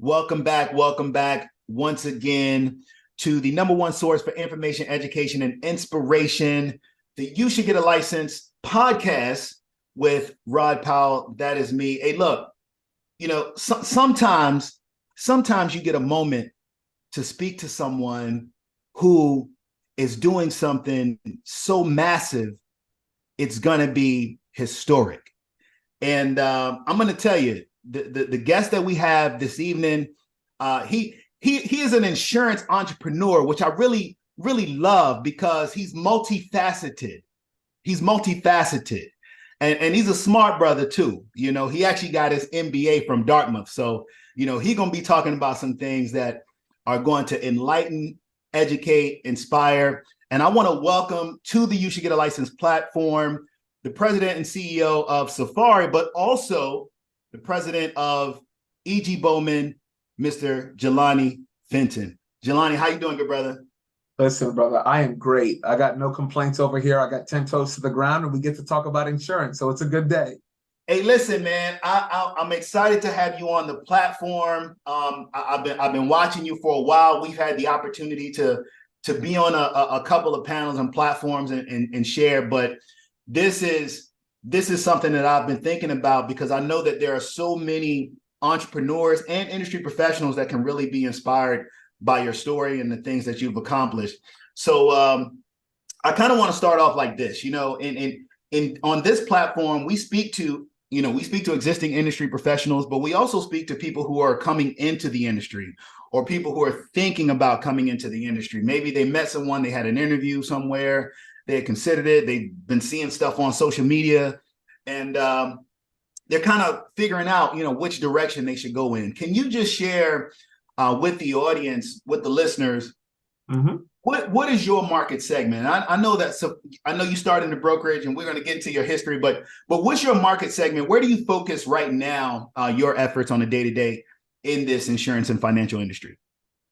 Welcome back once again to the number one source for information, education, and inspiration, the You Should Get a License podcast with Rod Powell. That is me. Hey, look, sometimes you get a moment to speak to someone who is doing something so massive, it's going to be historic. And I'm going to tell you, the guest that we have this evening, he is an insurance entrepreneur, which I really love because he's multifaceted. And he's a smart brother too. He actually got his MBA from Dartmouth. So, he's going to be talking about some things that are going to enlighten, educate, inspire. And I want to welcome to the You Should Get a License platform the president and CEO of Safari, but also the president of E.G. Bowman, Mr. Jelani Fenton. Jelani, how you doing, good brother? Listen, brother, I am great. I got no complaints over here. I got 10 toes to the ground, and we get to talk about insurance, so it's a good day. Hey, listen, man, I'm excited to have you on the platform. I've been watching you for a while. We've had the opportunity to be on a couple of panels and platforms and share, but this is something that I've been thinking about because I know that there are so many entrepreneurs and industry professionals that can really be inspired by your story and the things that you've accomplished. So I kind of want to start off like this. On this platform, we speak to existing industry professionals, but we also speak to people who are coming into the industry or people who are thinking about coming into the industry. Maybe they met someone, they had an interview somewhere, they had considered it, they've been seeing stuff on social media, and they're kind of figuring out, which direction they should go in. Can you just share with the audience, with the listeners, what is your market segment? I know you started in the brokerage, and we're going to get into your history, but what's your market segment? Where do you focus right now your efforts on a day-to-day in this insurance and financial industry?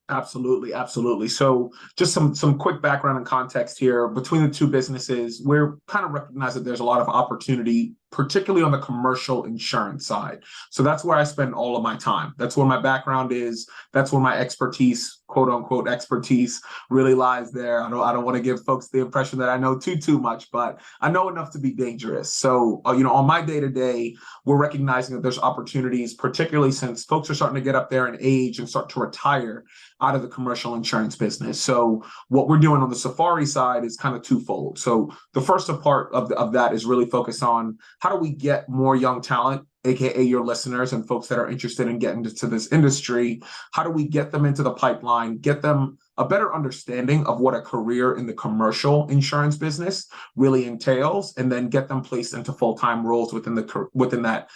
Absolutely. So just some quick background and context here. Between the two businesses, we're kind of recognize that there's a lot of opportunity, particularly on the commercial insurance side. So that's where I spend all of my time. That's where my background is. That's where my expertise, quote unquote expertise, really lies there. I don't want to give folks the impression that I know too much, but I know enough to be dangerous. So, on my day-to-day, we're recognizing that there's opportunities, particularly since folks are starting to get up there in age and start to retire out of the commercial insurance business. So what we're doing on the Safari side is kind of twofold. So the first part of that is really focused on how do we get more young talent, AKA your listeners and folks that are interested in getting into this industry. How do we get them into the pipeline, get them a better understanding of what a career in the commercial insurance business really entails, and then get them placed into full-time roles within that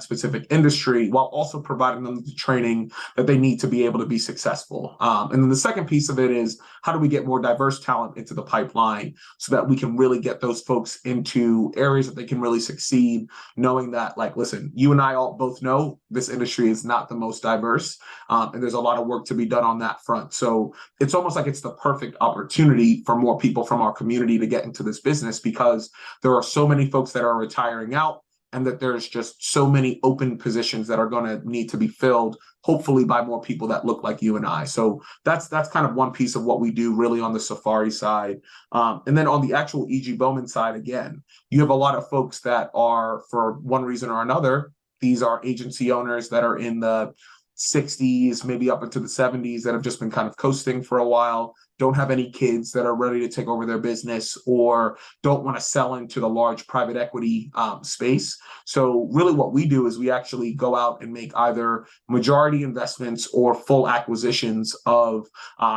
specific industry, while also providing them the training that they need to be able to be successful. And then the second piece of it is how do we get more diverse talent into the pipeline so that we can really get those folks into areas that they can really succeed, knowing that, listen, you and I all both know this industry is not the most diverse, and there's a lot of work to be done on that front. So it's almost like it's the perfect opportunity for more people from our community to get into this business because there are so many folks that are retiring out, and that there's just so many open positions that are going to need to be filled, hopefully by more people that look like you and I. So that's kind of one piece of what we do really on the Safari side. And then on the actual E.G. Bowman side, again, you have a lot of folks that are, for one reason or another, these are agency owners that are in the 60s, maybe up into the 70s, that have just been kind of coasting for a while, don't have any kids that are ready to take over their business, or don't want to sell into the large private equity space. So really what we do is we actually go out and make either majority investments or full acquisitions of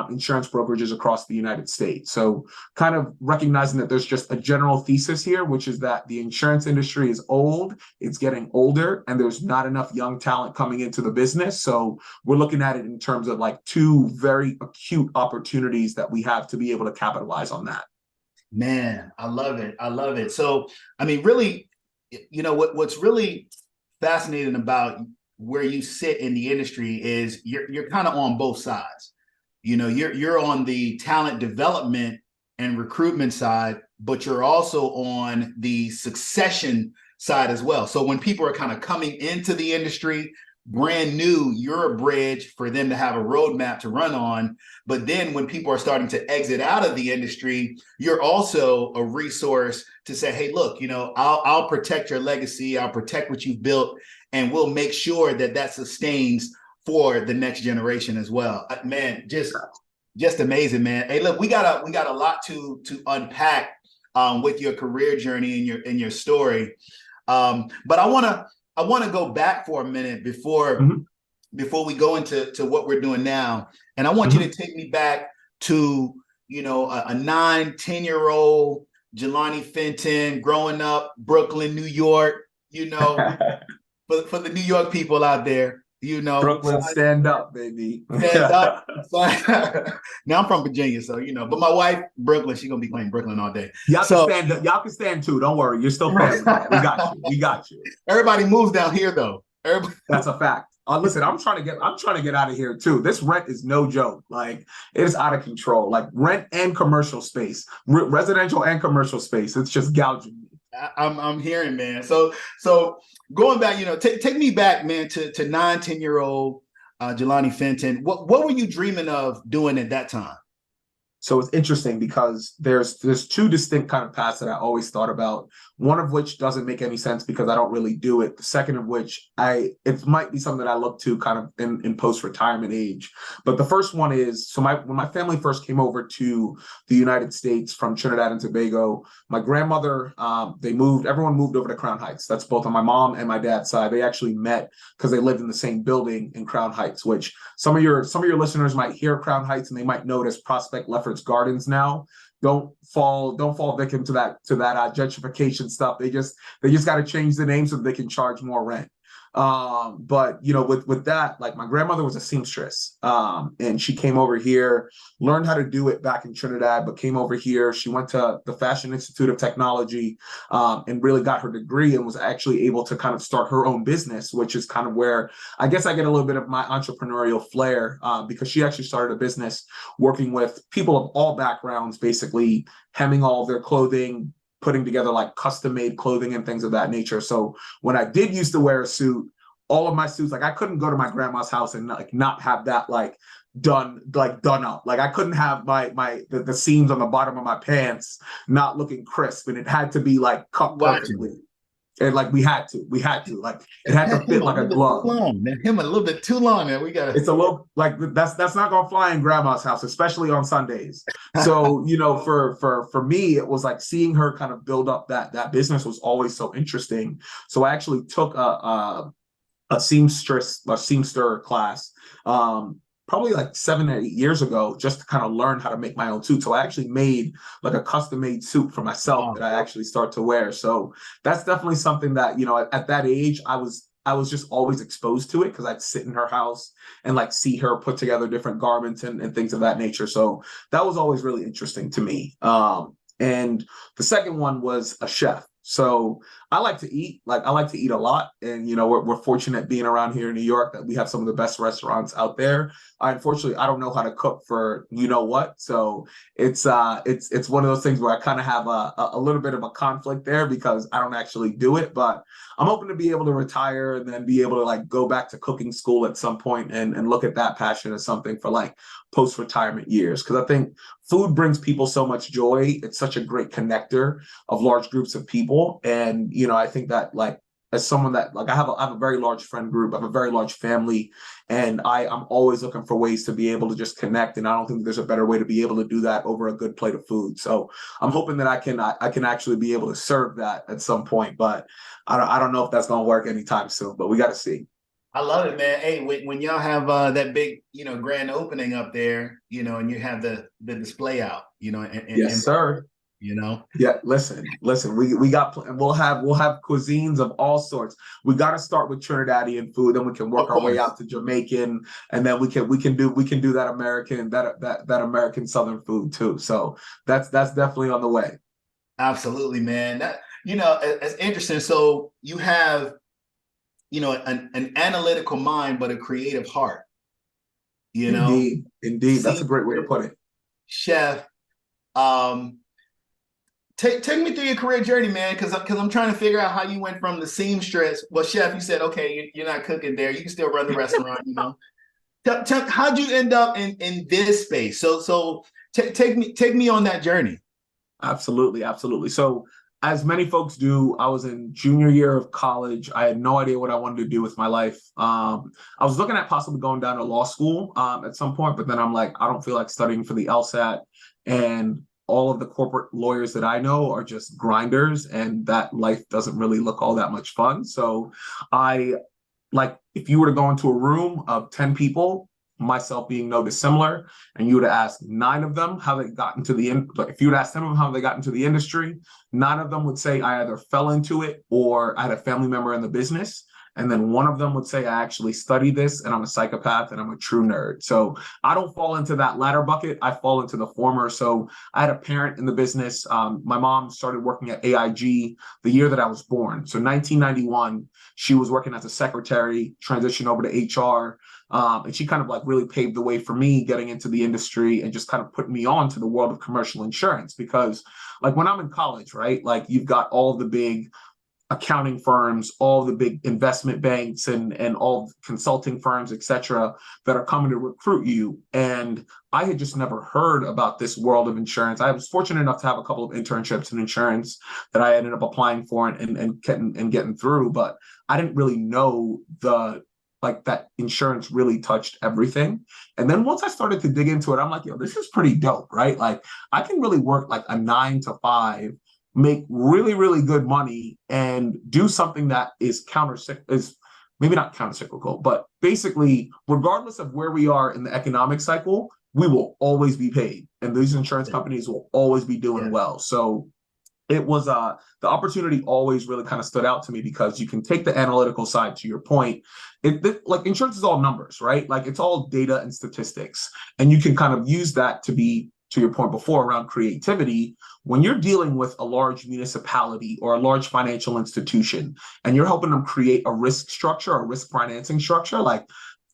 insurance brokerages across the United States. So kind of recognizing that there's just a general thesis here, which is that the insurance industry is old, it's getting older, and there's not enough young talent coming into the business. So we're looking at it in terms of two very acute opportunities that we have to be able to capitalize on that. Man, I love it. So, really, what's really fascinating about where you sit in the industry is you're kind of on both sides. You're on the talent development and recruitment side, but you're also on the succession side as well. So when people are kind of coming into the industry, brand new, you're a bridge for them to have a roadmap to run on. But then when people are starting to exit out of the industry, you're also a resource to say, hey, look, I'll protect your legacy, I'll protect what you've built, and we'll make sure that sustains for the next generation as well. Man, just amazing, man. Hey, look, we got a lot to unpack with your career journey and your story. But I want to go back for a minute before we go into what we're doing now, and I want you to take me back to a 9-10-year-old Jelani Fenton growing up Brooklyn, New York. For the New York people out there. Brooklyn, stand up, baby. Stand up. Now I'm from Virginia, so but my wife, Brooklyn, she's gonna be playing Brooklyn all day. Y'all can stand up. Y'all can stand too. Don't worry, you're still family. We got you. Everybody moves down here though. That's a fact. Listen, I'm trying to get out of here too. This rent is no joke. Like, it is out of control. Like, rent and commercial space, residential and commercial space. It's just gouging me. I'm hearing, man. So going back, take me back, man, to 9-10-year-old Jelani Fenton. What were you dreaming of doing at that time? So it's interesting because there's two distinct kind of paths that I always thought about. One of which doesn't make any sense because I don't really do it. The second of which it might be something that I look to kind of in post-retirement age. But the first one is, when my family first came over to the United States from Trinidad and Tobago, my grandmother, everyone moved over to Crown Heights. That's both on my mom and my dad's side. They actually met because they lived in the same building in Crown Heights, which some of your listeners might hear Crown Heights and they might notice Prospect Lefferts Gardens now. Don't fall victim to that gentrification stuff. They just got to change the name so they can charge more rent. But with that, like, my grandmother was a seamstress, and she came over here, learned how to do it back in Trinidad, but came over here. She went to the Fashion Institute of Technology, and really got her degree and was actually able to kind of start her own business, which is kind of where I guess I get a little bit of my entrepreneurial flair, because she actually started a business working with people of all backgrounds, basically hemming all of their clothing, putting together like custom-made clothing and things of that nature. So when I did used to wear a suit, all of my suits, like, I couldn't go to my grandma's house and like not have that done up. Like, I couldn't have the seams on the bottom of my pants not looking crisp, and it had to be like cut perfectly. And like we had to, like, it had to fit like a glove. Long, man. Him a little bit too long, man. It's a little, like, that's not gonna fly in grandma's house, especially on Sundays. So for me, it was like seeing her kind of build up that business was always so interesting. So I actually took a seamster class, probably like 7 or 8 years ago, just to kind of learn how to make my own suit. So I actually made like a custom-made suit for myself that I actually start to wear. So that's definitely something that, at that age, I was just always exposed to it because I'd sit in her house and like see her put together different garments and things of that nature. So that was always really interesting to me. And the second one was a chef. So I like to eat. Like, I like to eat a lot, and we're fortunate being around here in New York that we have some of the best restaurants out there. Unfortunately, I don't know how to cook for what. So it's one of those things where I kind of have a little bit of a conflict there because I don't actually do it. But I'm hoping to be able to retire and then be able to like go back to cooking school at some point and look at that passion as something for like post-retirement years, because I think food brings people so much joy. It's such a great connector of large groups of people. And, I think that, like, as someone that, like, I have a very large friend group, I have a very large family, and I'm always looking for ways to be able to just connect. And I don't think there's a better way to be able to do that over a good plate of food. So I'm hoping that I can actually be able to serve that at some point, but I don't know if that's going to work anytime soon, but we got to see. I love it, man. Hey, when y'all have that big, grand opening up there, and you have the display out, yes, sir. Yeah, listen, we got, we'll have cuisines of all sorts. We got to start with Trinidadian food, then we can work our way out to Jamaican, and then we can do that American Southern food too. So that's definitely on the way. Absolutely, man. That, it's interesting. So you have, an analytical mind, but a creative heart. Indeed, that's a great way to put it. Chef, Take me through your career journey, man, because I'm trying to figure out how you went from the seamstress. Well, chef, you said okay, you're not cooking there. You can still run the restaurant, you know. How'd you end up in this space? Take me on that journey. Absolutely, absolutely. So, as many folks do, I was in junior year of college. I had no idea what I wanted to do with my life. I was looking at possibly going down to law school at some point, but then I'm like, I don't feel like studying for the LSAT, and all of the corporate lawyers that I know are just grinders, and that life doesn't really look all that much fun. So, I like if you were to go into a room of 10 people, myself being no dissimilar, and you would ask 9 of them how they got into if you would ask 10 of them how they got into the industry, 9 of them would say I either fell into it or I had a family member in the business. And then 1 of them would say I actually studied this and I'm a psychopath and I'm a true nerd. So I don't fall into that latter bucket. I fall into the former. So I had a parent in the business. My mom started working at AIG the year that I was born. So 1991, she was working as a secretary, transitioned over to HR. And she kind of like really paved the way for me getting into the industry and just kind of put me on to the world of commercial insurance. Because like when I'm in college, right, like you've got all the big accounting firms, all the big investment banks and all consulting firms, et cetera, that are coming to recruit you. And I had just never heard about this world of insurance. I was fortunate enough to have a couple of internships in insurance that I ended up applying for and getting through, but I didn't really know that insurance really touched everything. And then once I started to dig into it, I'm like, yo, this is pretty dope, right? Like I can really work like a 9 to 5, make really, really good money and do something that is maybe not countercyclical, but basically, regardless of where we are in the economic cycle, we will always be paid. And these insurance companies will always be doing well. So it was the opportunity always really kind of stood out to me because you can take the analytical side to your point. Like insurance is all numbers, right? Like it's all data and statistics. And you can kind of use that to be, to your point before around creativity, when you're dealing with a large municipality or a large financial institution and you're helping them create a risk structure, a risk financing structure, like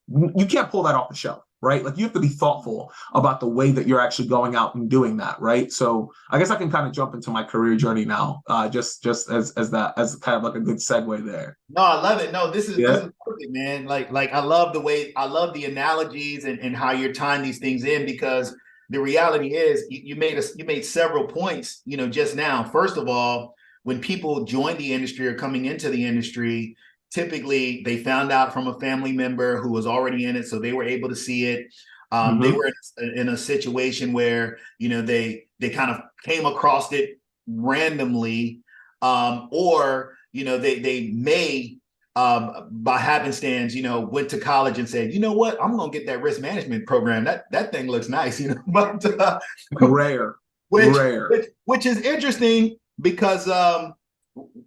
you can't pull that off the shelf, right? Like you have to be thoughtful about the way that you're actually going out and doing that, right? So I guess I can kind of jump into my career journey now, just as kind of like a good segue there. No, I love it. No, this is perfect, man. Like I love the analogies and how you're tying these things in because the reality is you made several points, you know, just now. First of all, when people join the industry or coming into the industry, typically they found out from a family member who was already in it, so they were able to see it. They were in a situation where, you know, they kind of came across it randomly, or, you know, they may by happenstance, you know, went to college and said, you know what, I'm gonna get that risk management program. That thing looks nice, you know. But rare. Which is interesting because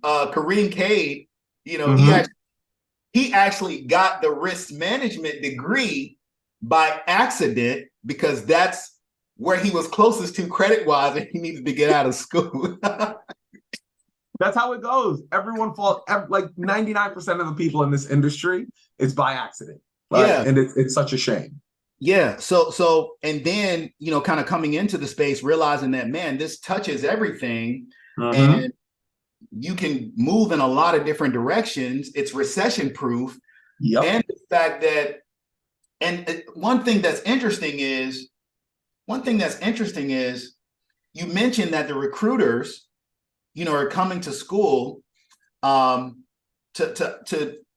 Kareem Cade, you know, he actually got the risk management degree by accident because that's where he was closest to credit wise and he needed to get out of school. That's how it goes. Everyone falls, like 99% of the people in this industry is by accident. Right? Yeah. And it's such a shame. Yeah. So, and then, you know, kind of coming into the space, realizing that, man, this touches everything and you can move in a lot of different directions. It's recession proof. Yep. And the fact that, and one thing that's interesting is you mentioned that the recruiters, you know, are coming to school to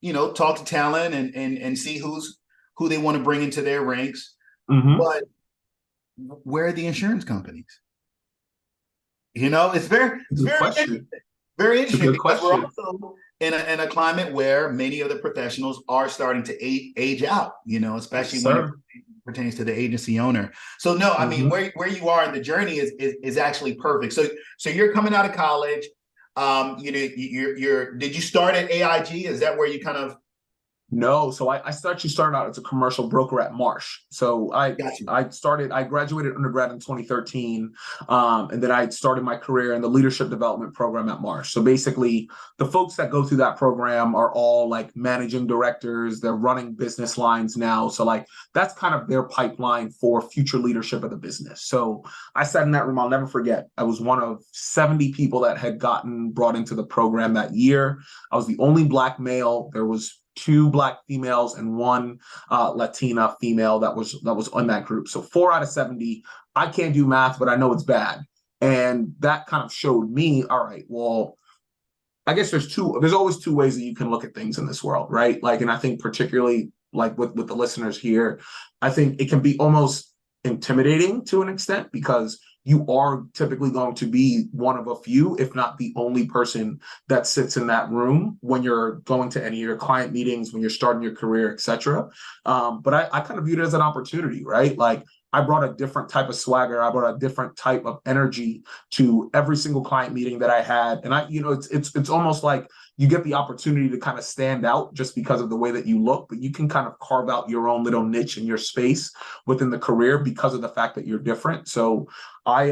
you know, talk to talent and see who they want to bring into their ranks. But where are the insurance companies? You know, it's very interesting. Very interesting because we're also in a climate where many of the professionals are starting to age out, you know, especially when it pertains to the agency owner. So no, I mean, where you are in the journey is actually perfect. So you're coming out of college. You know, did you start at AIG? Is that where you kind of No, so I actually started out as a commercial broker at Marsh. So Got you. I graduated undergrad in 2013, and then I started my career in the leadership development program at Marsh. So basically, the folks that go through that program are all like managing directors. They're running business lines now. So like that's kind of their pipeline for future leadership of the business. So I sat in that room. I'll never forget. I was one of 70 people that had gotten brought into the program that year. I was the only Black male. There was two Black females and one Latina female that was on that group. So 4 out of 70. I can't do math, but I know it's bad. And that kind of showed me, all right, well, I guess there's always two ways that you can look at things in this world, right? Like, and I think particularly like with the listeners here, I think it can be almost intimidating to an extent because you are typically going to be one of a few, if not the only person that sits in that room when you're going to any of your client meetings, when you're starting your career, et cetera. But I kind of viewed it as an opportunity, right? Like I brought a different type of swagger. I brought a different type of energy to every single client meeting that I had. And it's almost like you get the opportunity to kind of stand out just because of the way that you look, but you can kind of carve out your own little niche in your space within the career because of the fact that you're different. So I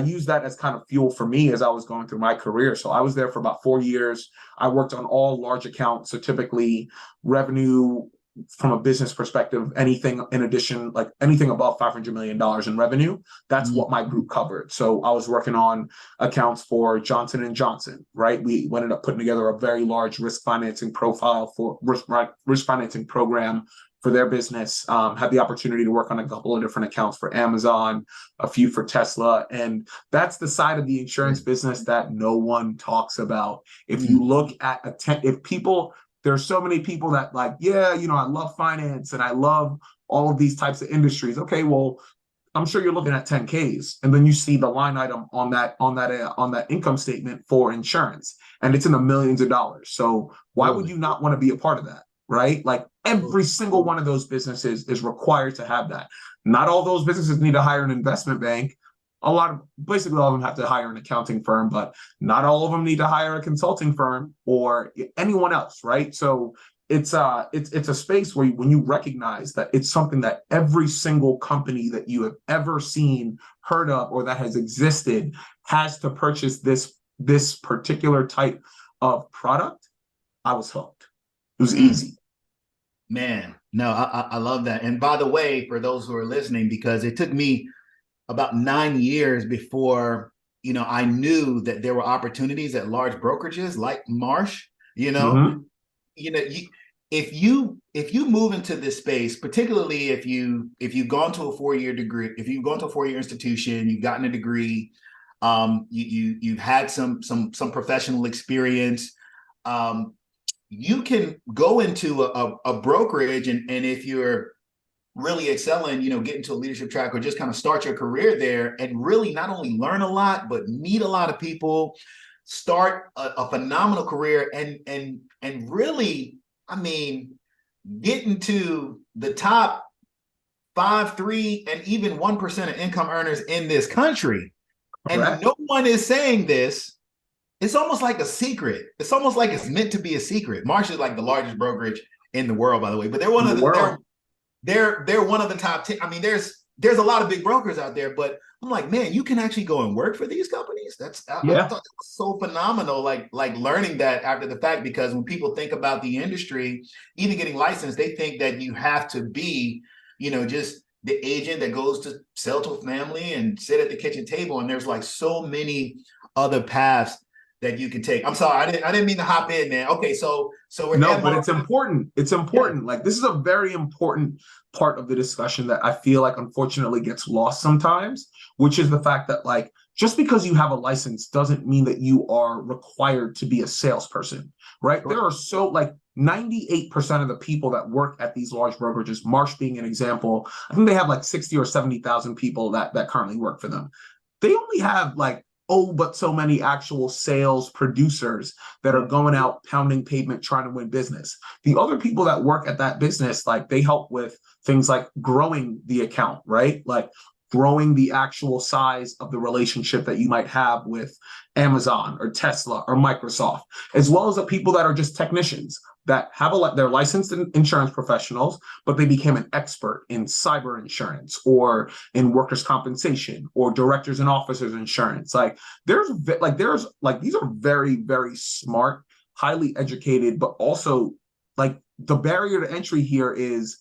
use that as kind of fuel for me as I was going through my career. So I was there for about 4 years. I worked on all large accounts. So typically revenue from a business perspective, anything in addition, like anything above $500 million in revenue, that's what my group covered. So I was working on accounts for Johnson and Johnson, right? We ended up putting together a very large risk financing financing program for their business. Had the opportunity to work on a couple of different accounts for Amazon, a few for Tesla. And that's the side of the insurance business that no one talks about. If you look at there's so many people that like, yeah, I love finance and I love all of these types of industries. Okay, well, I'm sure you're looking at 10Ks, and then you see the line item on that income statement for insurance, and it's in the millions of dollars. So why would you not want to be a part of that, right? Like every single one of those businesses is required to have that. Not all those businesses need to hire an investment bank. Basically all of them have to hire an accounting firm, but not all of them need to hire a consulting firm or anyone else, right? So it's a space where when you recognize that it's something that every single company that you have ever seen, heard of, or that has existed has to purchase this particular type of product, I was hooked. It was easy. Man, no, I love that. And by the way, for those who are listening, because it took me about 9 years before, I knew that there were opportunities at large brokerages like Marsh, if you move into this space, particularly if you've gone to a 4-year degree, if you've gone to a 4-year institution, you've gotten a degree, you've had some professional experience, you can go into a brokerage and if you're really excelling, get into a leadership track or just kind of start your career there and really not only learn a lot, but meet a lot of people, start a phenomenal career and really, get into the top 5, 3, and even 1% of income earners in this country. Correct. And no one is saying this. It's almost like a secret. It's almost like it's meant to be a secret. Marsh is like the largest brokerage in the world, by the way, but they're one of the they're one of the top 10. There's a lot of big brokers out there, but I'm like, man, you can actually go and work for these companies. I thought that was so phenomenal. Like learning that after the fact, because when people think about the industry, even getting licensed, they think that you have to be, just the agent that goes to sell to a family and sit at the kitchen table. And there's like so many other paths that you can take. I'm sorry, I didn't mean to hop in, man. Okay, so we're but it's important. It's important. Yeah. Like this is a very important part of the discussion that I feel like unfortunately gets lost sometimes, which is the fact that like just because you have a license doesn't mean that you are required to be a salesperson, right? There are 98% of the people that work at these large brokerages, Marsh being an example, I think they have like 60 or 70,000 people that currently work for them. They only have like but so many actual sales producers that are going out pounding pavement trying to win business. The other people that work at that business, like they help with things like growing the account, right? Like growing the actual size of the relationship that you might have with Amazon or Tesla or Microsoft, as well as the people that are just technicians that they're licensed insurance professionals, but they became an expert in cyber insurance or in workers' compensation or directors and officers insurance. Like there's these are very, very smart, highly educated, but also like the barrier to entry here is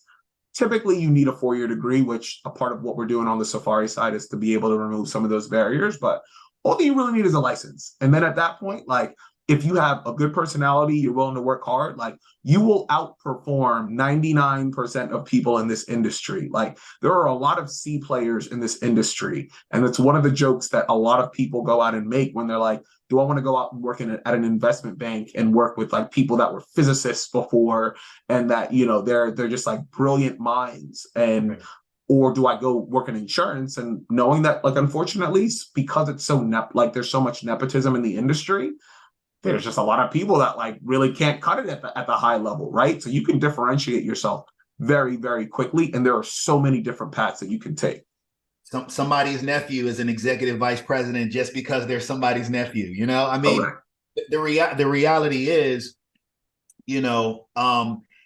typically you need a 4-year degree, which a part of what we're doing on the Safari side is to be able to remove some of those barriers. But all that you really need is a license. And then at that point, like if you have a good personality, you're willing to work hard, like you will outperform 99% of people in this industry. Like there are a lot of C players in this industry. And it's one of the jokes that a lot of people go out and make when they're like, do I want to go out and work at an investment bank and work with like people that were physicists before and that, you know, they're just like brilliant minds, and or do I go work in insurance? And knowing that, like, unfortunately, because it's so there's so much nepotism in the industry, there's just a lot of people that like really can't cut it at the high level, right? So you can differentiate yourself very, very quickly, and there are so many different paths that you can take. Somebody's nephew is an executive vice president just because they're somebody's nephew. You know, I mean, the reality is, you know,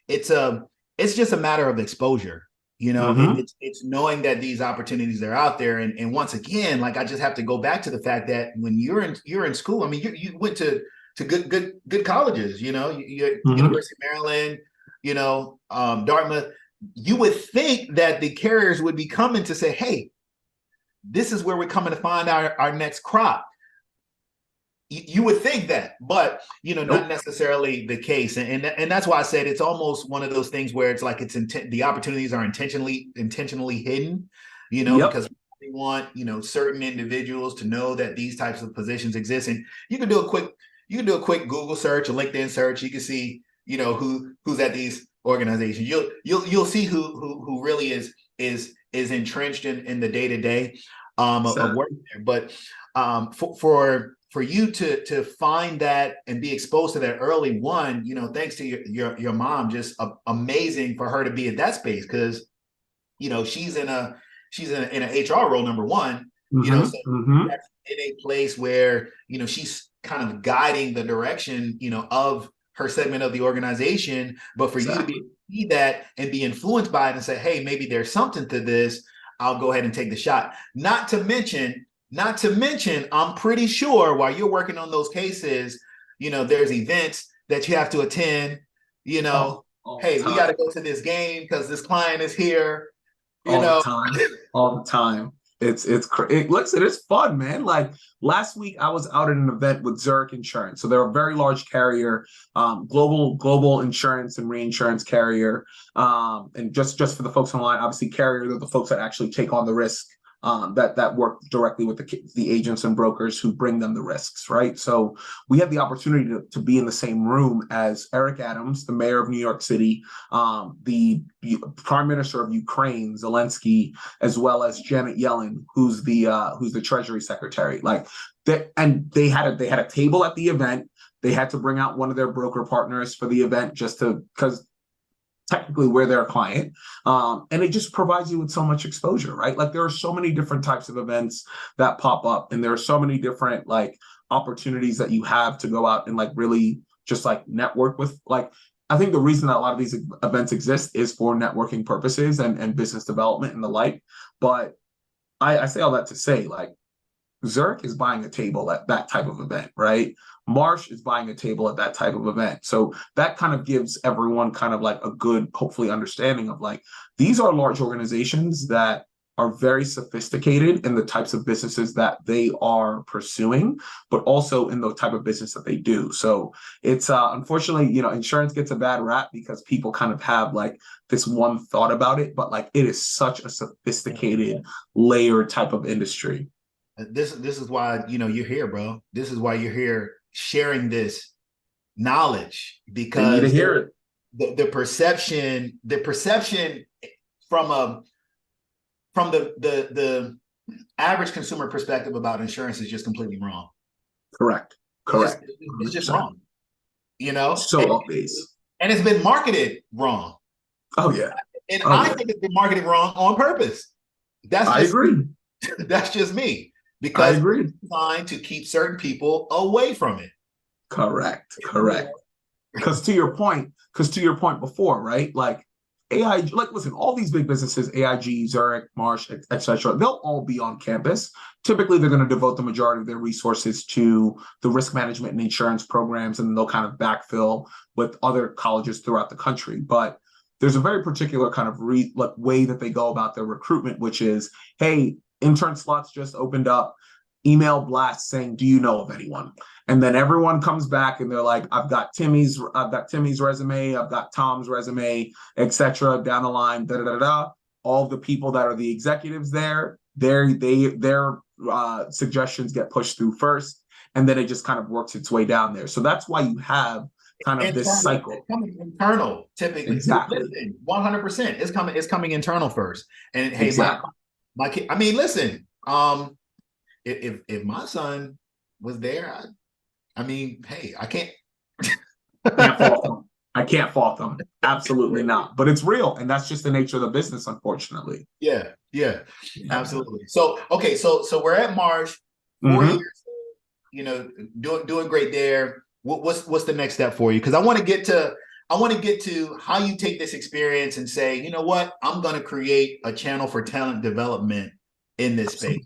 it's just a matter of exposure. You know, it's knowing that these opportunities are out there, and once again, like I just have to go back to the fact that when you're in school, I mean, you went to good colleges. You know, University of Maryland, you know, Dartmouth. You would think that the carriers would be coming to say, hey, this is where we're coming to find our next crop. You would think that, but you know, not necessarily the case, and that's why I said it's almost one of those things where it's like the opportunities are intentionally hidden, you know, because we want, you know, certain individuals to know that these types of positions exist, and you can do a quick Google search, a LinkedIn search, you can see, you know, who's at these organizations. You'll see who really is entrenched in the day-to-day of work there. But for you to find that and be exposed to that early, one, you know, thanks to your mom, just amazing for her to be in that space, because, you know, she's in an HR role, number one, you know, so that's in a place where, you know, she's kind of guiding the direction, you know, of her segment of the organization. But for you to see that and be influenced by it and say, hey, maybe there's something to this, I'll go ahead and take the shot. Not to mention, I'm pretty sure while you're working on those cases, you know, there's events that you have to attend, you know, hey, we got to go to this game because this client is here, you know. All the time. Listen, it's fun, man. Like last week, I was out at an event with Zurich Insurance. So they're a very large carrier, global insurance and reinsurance carrier. And just for the folks online, obviously carrier, they're the folks that actually take on the risk, that work directly with the agents and brokers who bring them the risks, right? So we had the opportunity to be in the same room as Eric Adams, the mayor of New York City, the prime minister of Ukraine, Zelensky, as well as Janet Yellen, who's the Treasury Secretary. Like and they had a table at the event. They had to bring out one of their broker partners for the event just because technically we're their client. And it just provides you with so much exposure, right? Like there are so many different types of events that pop up, and there are so many different like opportunities that you have to go out and like really just like network with. Like I think the reason that a lot of these events exist is for networking purposes and business development and the like. But I say all that to say, like, Zurich is buying a table at that type of event, right? Marsh is buying a table at that type of event. So that kind of gives everyone kind of like a good, hopefully, understanding of like, these are large organizations that are very sophisticated in the types of businesses that they are pursuing, but also in the type of business that they do. So it's unfortunately, you know, insurance gets a bad rap because people kind of have like this one thought about it, but like it is such a sophisticated, layered type of industry. This is why, you know, you're here, bro. This is why you're here sharing this knowledge, because they need to hear it. The perception from the average consumer perspective about insurance is just completely wrong. Correct. It's just wrong. You know, so obvious, and it's been marketed wrong. Oh yeah, and I think it's been marketed wrong on purpose. I agree. That's just me. Because I agree. It's designed to keep certain people away from it. Correct. Because to your point, before, right? Like AIG, like listen, all these big businesses, AIG, Zurich, Marsh, etc., they'll all be on campus. Typically, they're going to devote the majority of their resources to the risk management and insurance programs, and they'll kind of backfill with other colleges throughout the country. But there's a very particular kind of way that they go about their recruitment, which is, hey, intern slots just opened up. Email blast saying, "Do you know of anyone?" And then everyone comes back and they're like, I've got Timmy's resume, I've got Tom's resume, etc. Down the line, da da da da. All the people that are the executives there, their suggestions get pushed through first, and then it just kind of works its way down there. So that's why you have kind of this cycle. It's coming internal, typically. Exactly. 100%. It's coming internal first. And hey, exactly. my kid. I mean, listen. If my son was there, I mean, hey, I can't. Can't fault them. I can't fault them. Absolutely not. But it's real, and that's just the nature of the business, unfortunately. Yeah, absolutely. So okay, so we're at Marsh, 4 years, doing great there. What's the next step for you? Because I want to get to how you take this experience and say, you know what, I'm going to create a channel for talent development in this space.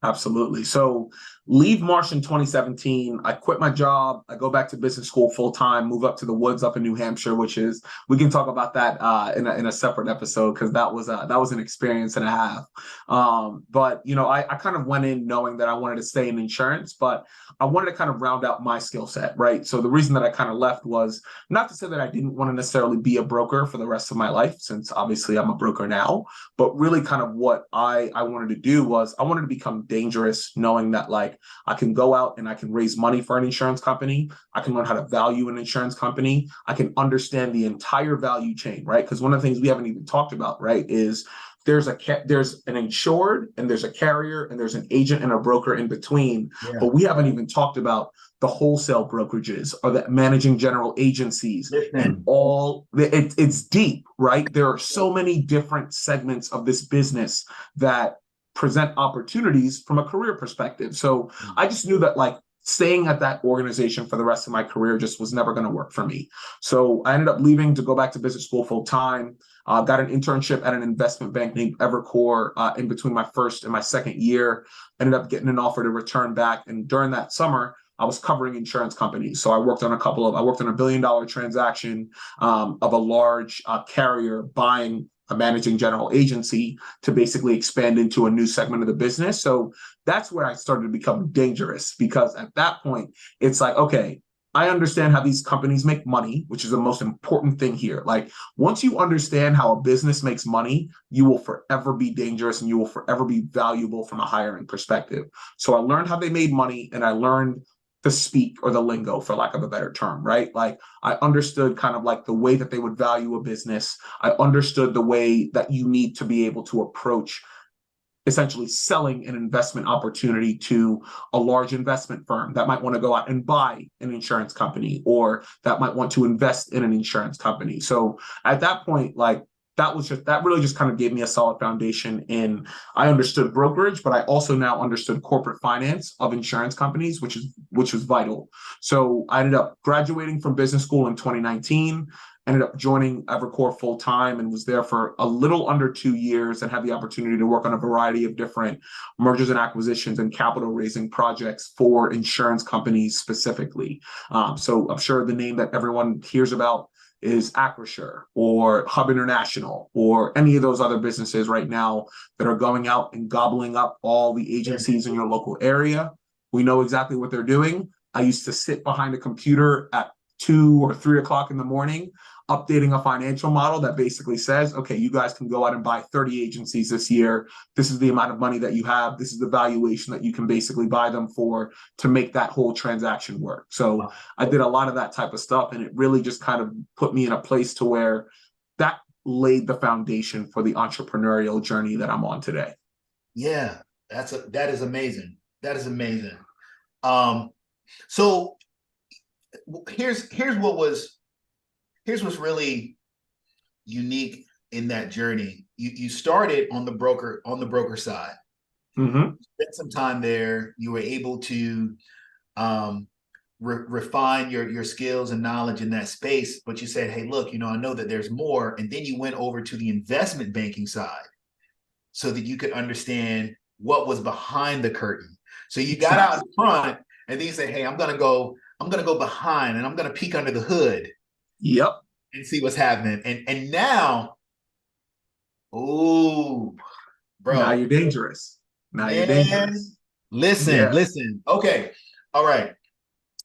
Absolutely. So leave Marsh in 2017. I quit my job. I go back to business school full time, move up to the woods up in New Hampshire, which is, we can talk about that in a separate episode, because that was an experience and a half. But, I kind of went in knowing that I wanted to stay in insurance, but I wanted to kind of round out my skill set, right? So the reason that I kind of left was not to say that I didn't want to necessarily be a broker for the rest of my life, since obviously I'm a broker now, but really kind of what I wanted to do was I wanted to become dangerous, knowing that like I can go out and I can raise money for an insurance company. I can learn how to value an insurance company. I can understand the entire value chain, right? Because one of the things we haven't even talked about, right, is there's an insured and there's a carrier and there's an agent and a broker in between. Yeah. But we haven't even talked about the wholesale brokerages or the managing general agencies and all. It's deep, right? There are so many different segments of this business that present opportunities from a career perspective. So I just knew that like staying at that organization for the rest of my career just was never going to work for me. So I ended up leaving to go back to business school full time. Got an internship at an investment bank named Evercore in between my first and my second year. Ended up getting an offer to return back. And during that summer, I was covering insurance companies. So I worked on a $1 billion transaction of a large carrier buying a managing general agency to basically expand into a new segment of the business. So that's where I started to become dangerous, because at that point, it's like, okay, I understand how these companies make money, which is the most important thing here. Like once you understand how a business makes money, you will forever be dangerous and you will forever be valuable from a hiring perspective. So I learned how they made money, and I learned the speak, or the lingo, for lack of a better term, right? Like I understood kind of like the way that they would value a business. I understood the way that you need to be able to approach essentially selling an investment opportunity to a large investment firm that might want to go out and buy an insurance company, or that might want to invest in an insurance company. So at that point, like that really just kind of gave me a solid foundation in, I understood brokerage, but I also now understood corporate finance of insurance companies, which was vital. So I ended up graduating from business school in 2019, ended up joining Evercore full time, and was there for a little under 2 years, and had the opportunity to work on a variety of different mergers and acquisitions and capital raising projects for insurance companies specifically. So I'm sure the name that everyone hears about is Acrisure or Hub International or any of those other businesses right now that are going out and gobbling up all the agencies in your local area. We know exactly what they're doing. I used to sit behind a computer at 2 or 3 o'clock in the morning, updating a financial model that basically says, okay, you guys can go out and buy 30 agencies this year. This is the amount of money that you have. This is the valuation that you can basically buy them for to make that whole transaction work. So I did a lot of that type of stuff, and it really just kind of put me in a place to where that laid the foundation for the entrepreneurial journey that I'm on today. Yeah, that is amazing. That is amazing. So here's what's really unique in that journey. You started on the broker side. Mm-hmm. Spent some time there. You were able to refine your skills and knowledge in that space, but you said, hey, look, I know that there's more. And then you went over to the investment banking side so that you could understand what was behind the curtain. So you got out in front and then you say, hey, I'm gonna go behind and I'm gonna peek under the hood. Yep. And see what's happening. And now, oh, bro. Now you're dangerous. Now you're dangerous. Listen. Okay. All right.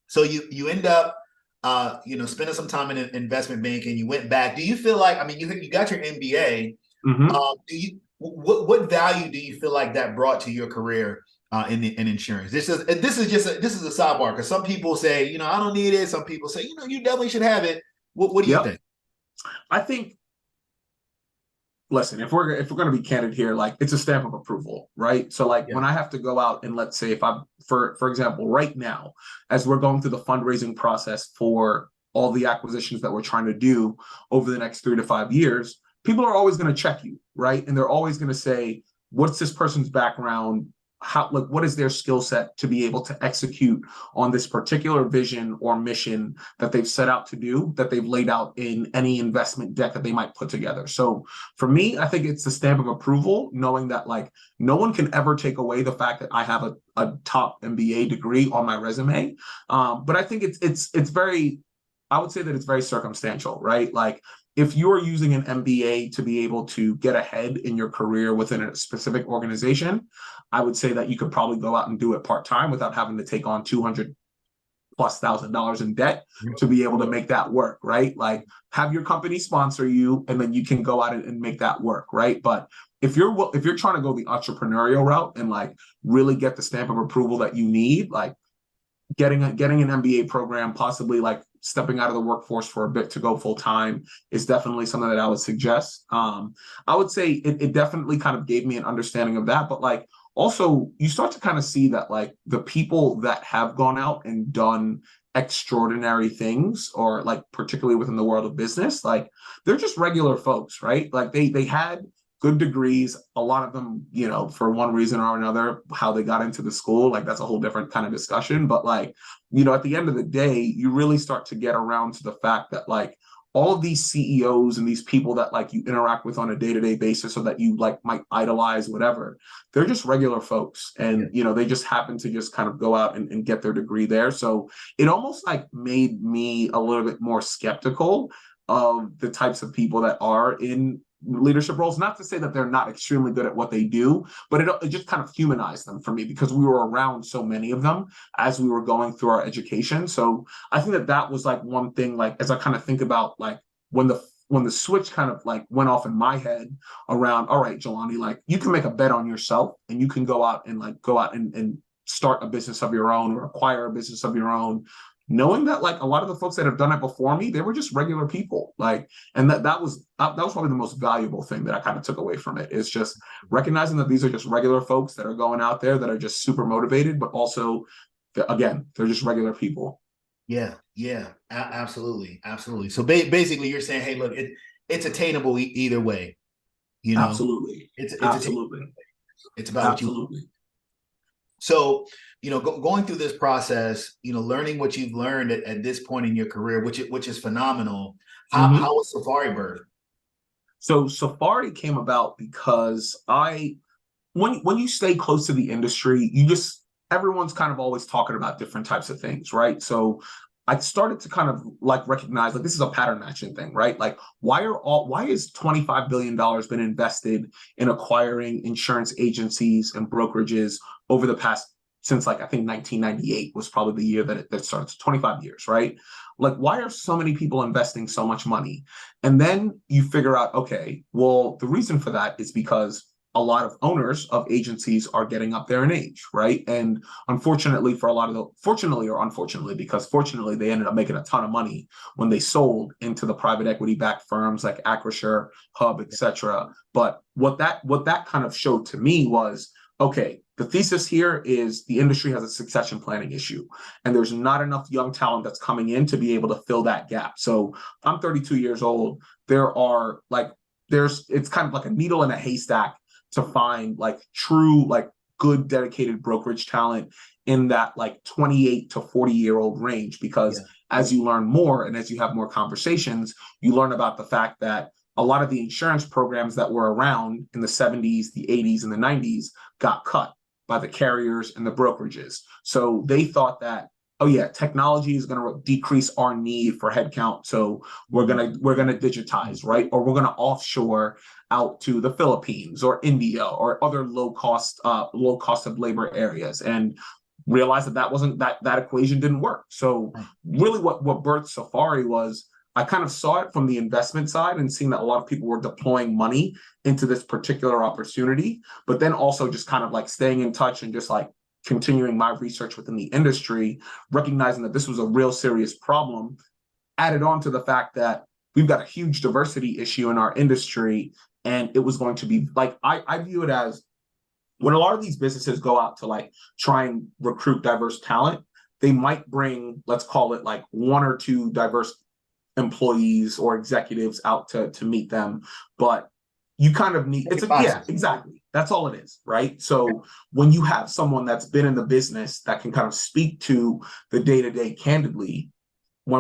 So you end up spending some time in investment banking. You went back. Do you feel like, I mean, you got your MBA. Mm-hmm. What value do you feel like that brought to your career in insurance? This is a sidebar, because some people say, I don't need it. Some people say, you definitely should have it. What do you think? I think, listen, if we're going to be candid here, like, it's a stamp of approval, right? So like when I have to go out and, let's say, if I'm, for example, right now, as we're going through the fundraising process for all the acquisitions that we're trying to do over the next 3 to 5 years, people are always going to check you, right? And they're always going to say, what's this person's background? What is their skill set to be able to execute on this particular vision or mission that they've set out to do, that they've laid out in any investment deck that they might put together. So for me, I think it's the stamp of approval, knowing that, like, no one can ever take away the fact that I have a top MBA degree on my resume. But I think it's very, I would say that it's very circumstantial, right? Like, if you're using an MBA to be able to get ahead in your career within a specific organization, I would say that you could probably go out and do it part-time without having to take on $200,000+ in debt to be able to make that work, right? Like, have your company sponsor you, and then you can go out and make that work, right? But if you're trying to go the entrepreneurial route and, like, really get the stamp of approval that you need, like, getting an MBA program, possibly, like, stepping out of the workforce for a bit to go full time, is definitely something that I would suggest. I would say it definitely kind of gave me an understanding of that, but, like, also you start to kind of see that, like, the people that have gone out and done extraordinary things, or, like, particularly within the world of business, like, they're just regular folks, right? Like, they had good degrees, a lot of them, for one reason or another, how they got into the school, like, that's a whole different kind of discussion. But, like, at the end of the day, you really start to get around to the fact that, like, all of these CEOs and these people that, like, you interact with on a day-to-day basis, or that you, like, might idolize, whatever, they're just regular folks. And, they just happen to just kind of go out and get their degree there. So it almost, like, made me a little bit more skeptical of the types of people that are in leadership roles. Not to say that they're not extremely good at what they do, but it just kind of humanized them for me, because we were around so many of them as we were going through our education. So I think that was, like, one thing, like, as I kind of think about, like, when the switch kind of, like, went off in my head around, all right, Jelani, like, you can make a bet on yourself, and you can go out and start a business of your own, or acquire a business of your own, knowing that, like, a lot of the folks that have done it before me, they were just regular people. Like, and that was probably the most valuable thing that I kind of took away from it, is just recognizing that these are just regular folks that are going out there that are just super motivated, but also, again, they're just regular people. Yeah, absolutely. So basically, you're saying, hey, look, it's attainable either way. Absolutely. It's absolutely. It's about absolutely. What you. So, going through this process, learning what you've learned at this point in your career, which is phenomenal. How was Safari birthed? So Safari came about because when you stay close to the industry, everyone's kind of always talking about different types of things, right? So I started to kind of, like, recognize, like, this is a pattern matching thing, right? Like, why is $25 billion been invested in acquiring insurance agencies and brokerages over the past, since, like, I think 1998 was probably the year that started, 25 years, right? Like, why are so many people investing so much money? And then you figure out, okay, well, the reason for that is because a lot of owners of agencies are getting up there in age, right? And unfortunately, fortunately or unfortunately, because fortunately they ended up making a ton of money when they sold into the private equity-backed firms like Acrisure, Hub, etc. But what that kind of showed to me was, okay, the thesis here is the industry has a succession planning issue, and there's not enough young talent that's coming in to be able to fill that gap. So I'm 32 years old. It's kind of like a needle in a haystack to find, like, true, like, good dedicated brokerage talent in that like 28 to 40-year-old range, because as you learn more and as you have more conversations, you learn about the fact that a lot of the insurance programs that were around in the 70s, the 80s, and the 90s got cut by the carriers and the brokerages. So they thought that, oh yeah, technology is going to decrease our need for headcount, so we're gonna digitize, right? Or we're gonna offshore out to the Philippines or India or other low cost of labor areas, and realized that equation didn't work. So really, what birthed Safari was, I kind of saw it from the investment side and seeing that a lot of people were deploying money into this particular opportunity, but then also just kind of like staying in touch and just like continuing my research within the industry, recognizing that this was a real serious problem, added on to the fact that we've got a huge diversity issue in our industry. And it was going to be like, I view it as, when a lot of these businesses go out to like try and recruit diverse talent, they might bring, let's call it like one or two diverse employees or executives out to meet them, but you kind of need, yeah, exactly. That's all it is, right? So when you have someone that's been in the business that can kind of speak to the day-to-day candidly,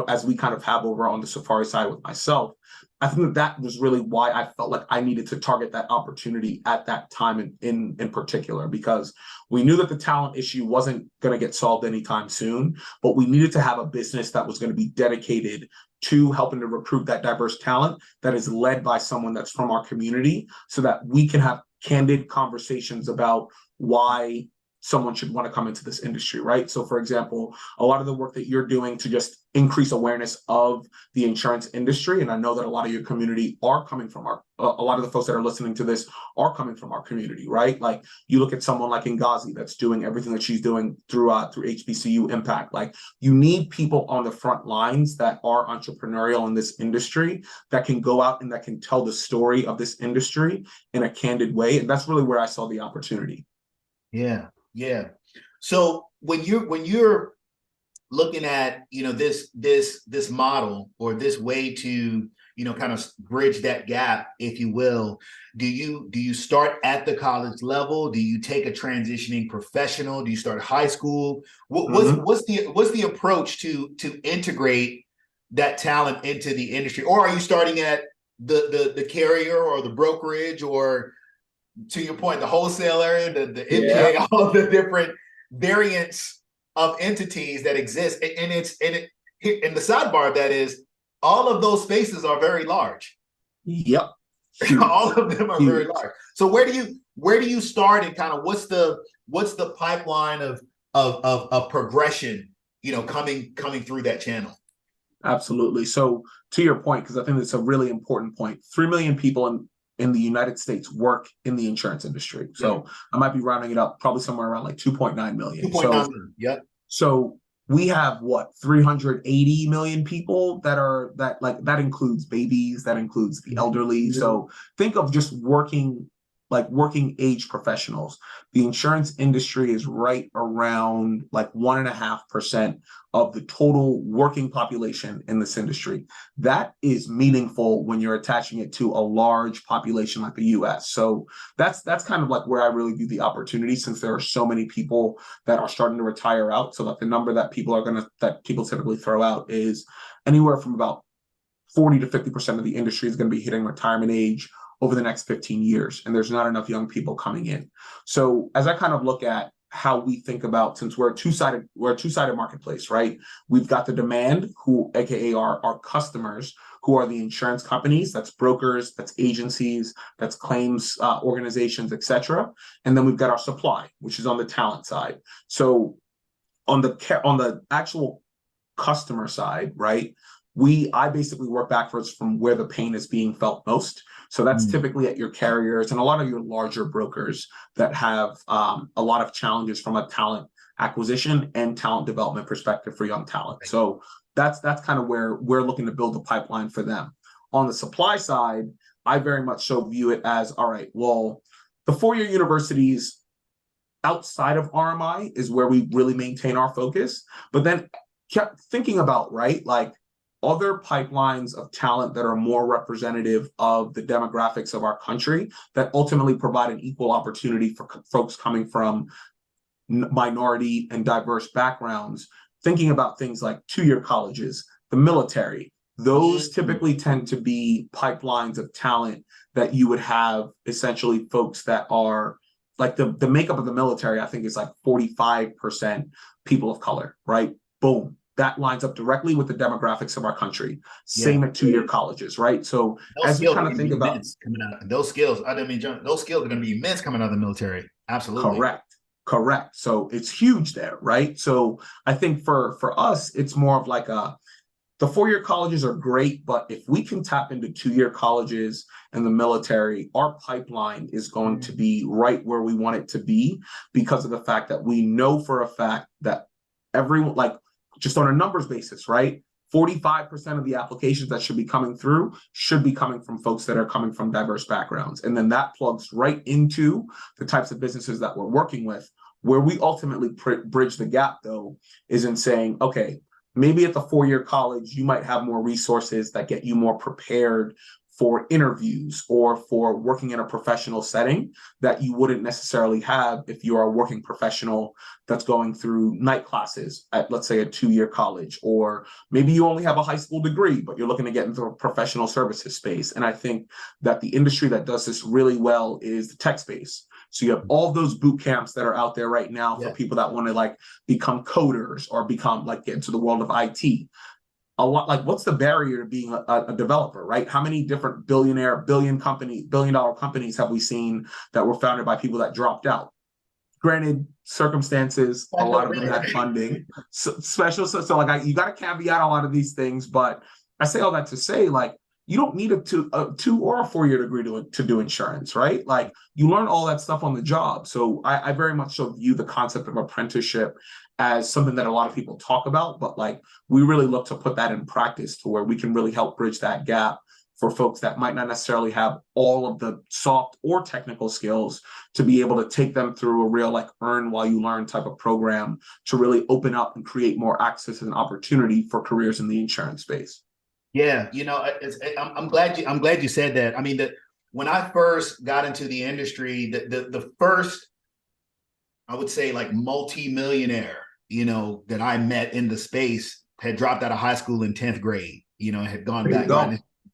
as we kind of have over on the Safari side with myself, I think that was really why I felt like I needed to target that opportunity at that time in particular, because we knew that the talent issue wasn't going to get solved anytime soon, but we needed to have a business that was going to be dedicated to helping to recruit that diverse talent that is led by someone that's from our community, so that we can have candid conversations about why someone should want to come into this industry, right? So for example, a lot of the work that you're doing to just increase awareness of the insurance industry, and I know that a lot of your community are coming from a lot of the folks that are listening to this are coming from our community, right? Like you look at someone like Ngozi that's doing everything that she's doing through HBCU Impact. Like you need people on the front lines that are entrepreneurial in this industry that can go out and that can tell the story of this industry in a candid way. And that's really where I saw the opportunity. Yeah. Yeah. So when you're looking at, this model or this way to, kind of bridge that gap, if you will, do you start at the college level? Do you take a transitioning professional? Do you start high school? What's the approach to integrate that talent into the industry? Or are you starting at the carrier or the brokerage, or to your point, the wholesale area, the MGA, all the different variants of entities that exist, and the sidebar of that is all of those spaces are very large. Yep, all of them are very large. So where do you start, and kind of what's the pipeline of progression, coming through that channel? Absolutely. So to your point, because I think it's a really important point, 3 million people in the United States work in the insurance industry. So I might be rounding it up, probably somewhere around like 2.9 million. 2.9 million. Yep. So we have 380 million people that includes babies, that includes the elderly. Mm-hmm. So think of just working age professionals. The insurance industry is right around 1.5% of the total working population in this industry. That is meaningful when you're attaching it to a large population like the US. So that's kind of where I really view the opportunity, since there are so many people that are starting to retire out. So that the number that people typically throw out is anywhere from about 40 to 50% of the industry is going to be hitting retirement age over the next 15 years. And there's not enough young people coming in. So as I kind of look at how we think about, since we're a two-sided marketplace, right? We've got the demand, who, AKA our customers, who are the insurance companies, that's brokers, that's agencies, that's claims organizations, et cetera. And then we've got our supply, which is on the talent side. So on the actual customer side, right? I basically work backwards from where the pain is being felt most. So that's typically at your carriers and a lot of your larger brokers that have a lot of challenges from a talent acquisition and talent development perspective for young talent. So that's kind of where we're looking to build a pipeline for them. On the supply side, I very much so view it as, all right, well, the four-year universities outside of RMI is where we really maintain our focus. But then kept thinking about, right, other pipelines of talent that are more representative of the demographics of our country that ultimately provide an equal opportunity for folks coming from minority and diverse backgrounds, thinking about things like two-year colleges, the military. Those typically tend to be pipelines of talent that you would have essentially folks that are like the makeup of the military, I think is like 45% people of color, right? Boom. That lines up directly with the demographics of our country. Same at two-year colleges, right? So those as you skills kind are of going to think be about immense coming out. Those skills, I mean, John, those skills are going to be immense coming out of the military. Absolutely. Correct. So it's huge there, right? So I think for us, it's more of like the four-year colleges are great, but if we can tap into two-year colleges and the military, our pipeline is going to be right where we want it to be because of the fact that we know for a fact that everyone, like just on a numbers basis, right? 45% of the applications that should be coming through should be coming from folks that are coming from diverse backgrounds. And then that plugs right into the types of businesses that we're working with. Where we ultimately bridge the gap, though, is in saying, okay, maybe at the four-year college, you might have more resources that get you more prepared for interviews or for working in a professional setting that you wouldn't necessarily have if you are a working professional that's going through night classes at, let's say, a two-year college, or maybe you only have a high school degree, but you're looking to get into a professional services space. And I think that the industry that does this really well is the tech space. So you have all those boot camps that are out there right now for people that want to like become coders or become like get into the world of IT. A lot like what's the barrier to being a developer, right? How many different billion dollar companies have we seen that were founded by people that dropped out? Granted, circumstances, a lot of them had funding, special. So like you got to caveat a lot of these things, but I say all that to say like you don't need a two or a four-year degree to do insurance, right? Like you learn all that stuff on the job. So I very much so view the concept of apprenticeship as something that a lot of people talk about, but like we really look to put that in practice to where we can really help bridge that gap for folks that might not necessarily have all of the soft or technical skills to be able to take them through a real like earn while you learn type of program to really open up and create more access and opportunity for careers in the insurance space. Yeah, I'm glad you said that. I mean, when I first got into the industry, the first, I would say like multi-millionaire, that I met in the space had dropped out of high school in 10th grade, had gone back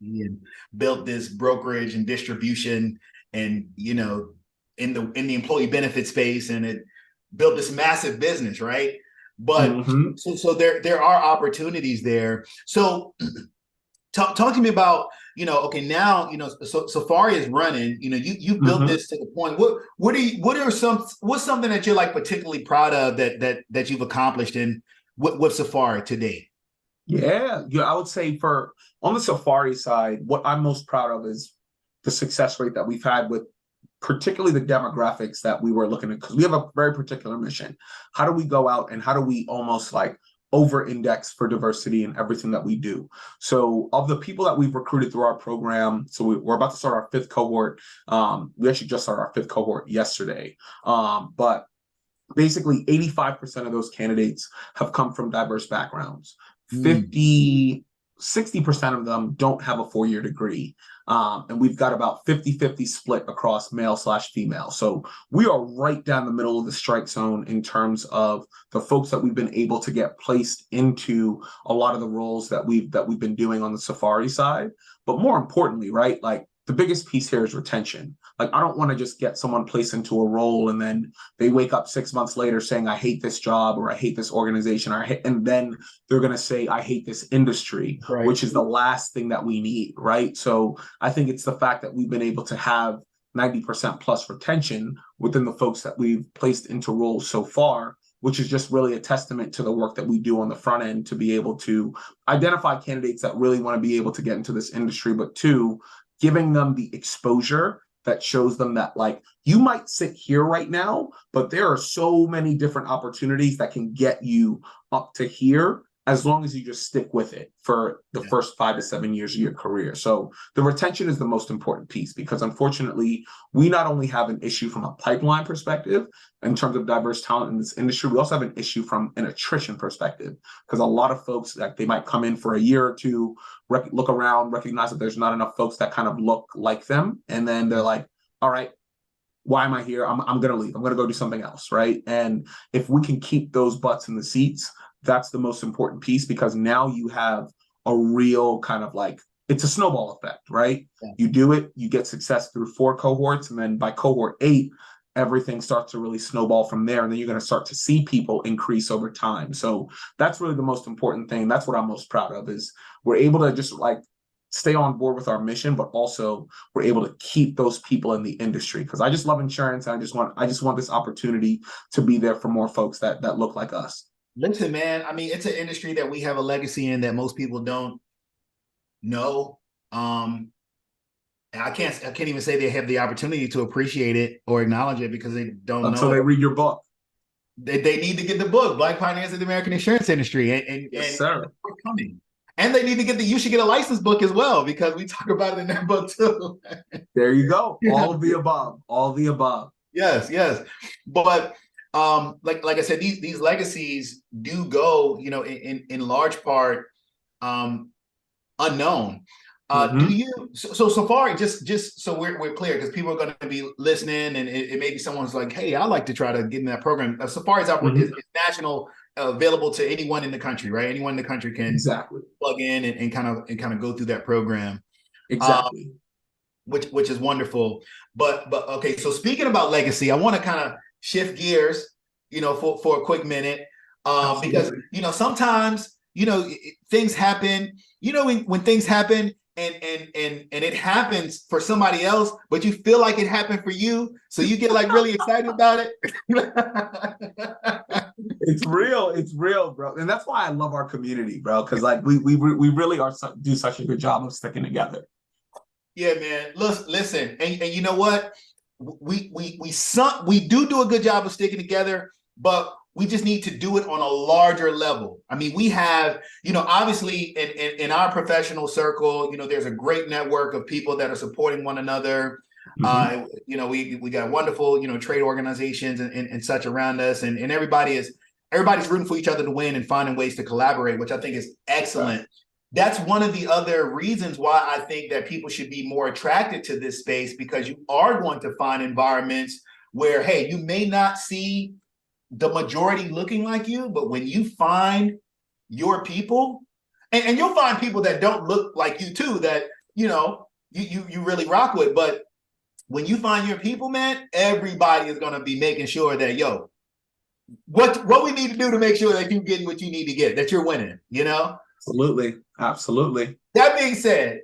and built this brokerage and distribution and, in the employee benefit space, and it built this massive business, right? But so there are opportunities there. So talk to me about, okay, now, so Safari is running, you built this to the point. What's something that you're like particularly proud of that you've accomplished in with Safari today? Yeah, I would say on the Safari side, what I'm most proud of is the success rate that we've had with particularly the demographics that we were looking at, because we have a very particular mission. How do we go out and how do we almost like over-index for diversity in everything that we do? So of the people that we've recruited through our program, so we're about to start our fifth cohort. We actually just started our fifth cohort yesterday. But basically 85% of those candidates have come from diverse backgrounds. 60% of them don't have a four-year degree. And we've got about 50-50 split across male/female. So we are right down the middle of the strike zone in terms of the folks that we've been able to get placed into a lot of the roles that we've been doing on the Safari side. But more importantly, right, like the biggest piece here is retention. Like, I don't want to just get someone placed into a role and then they wake up 6 months later saying, I hate this job, or I hate this organization, and then they're going to say, I hate this industry, right, which is the last thing that we need, right? So I think it's the fact that we've been able to have 90% plus retention within the folks that we've placed into roles so far, which is just really a testament to the work that we do on the front end to be able to identify candidates that really want to be able to get into this industry, but two, giving them the exposure that shows them that, like, you might sit here right now, but there are so many different opportunities that can get you up to here. as long as you just stick with it for the first 5 to 7 years of your career. So the retention is the most important piece, because unfortunately, we not only have an issue from a pipeline perspective in terms of diverse talent in this industry, we also have an issue from an attrition perspective, because a lot of folks that they might come in for a year or two, look around, recognize that there's not enough folks that kind of look like them. And then they're like, all right, why am I here? I'm going to leave. I'm going to go do something else, right? And if we can keep those butts in the seats, that's the most important piece, because now you have a real kind of like, it's a snowball effect, right? Yeah. You do it, you get success through 4 cohorts, and then by cohort 8, everything starts to really snowball from there. And then you're going to start to see people increase over time. So that's really the most important thing. That's what I'm most proud of, is we're able to just like stay on board with our mission, but also we're able to keep those people in the industry, because I just love insurance. I just want this opportunity to be there for more folks that look like us. Listen, man, I mean, it's an industry that we have a legacy in that most people don't know. And I can't even say they have the opportunity to appreciate it or acknowledge it, because they don't know. Until they read your book. They need to get the book, Black Pioneers of the American Insurance Industry. And sir. We're coming. And they need to you should get a license book as well, because we talk about it in that book too. There you go. All of the above. All the above. Yes. But like I said, these legacies do go, in large part unknown. Do you so far, just so we're clear, because people are going to be listening, and it may be someone's like, hey, I'd like to try to get in that program. Safari is national, available to anyone in the country, right? Anyone in the country can plug in and kind of go through that program. Exactly. Which is wonderful. But okay, so speaking about legacy, I want to kind of shift gears, for a quick minute, because sometimes things happen. When things happen and it happens for somebody else, but you feel like it happened for you, so you get like really excited about it. It's real, bro, and that's why I love our community, bro. Because like we really do such a good job of sticking together. Yeah, man. Listen, and you know what? We do a good job of sticking together, but we just need to do it on a larger level. I mean, we have, obviously in our professional circle, there's a great network of people that are supporting one another. We got wonderful, trade organizations and such around us, and everybody's rooting for each other to win and finding ways to collaborate, which I think is excellent. Right. That's one of the other reasons why I think that people should be more attracted to this space, because you are going to find environments where, hey, you may not see the majority looking like you, but when you find your people, and you'll find people that don't look like you too, that, you really rock with, but when you find your people, man, everybody is going to be making sure that, what we need to do to make sure that you're getting what you need to get, that you're winning, Absolutely. That being said,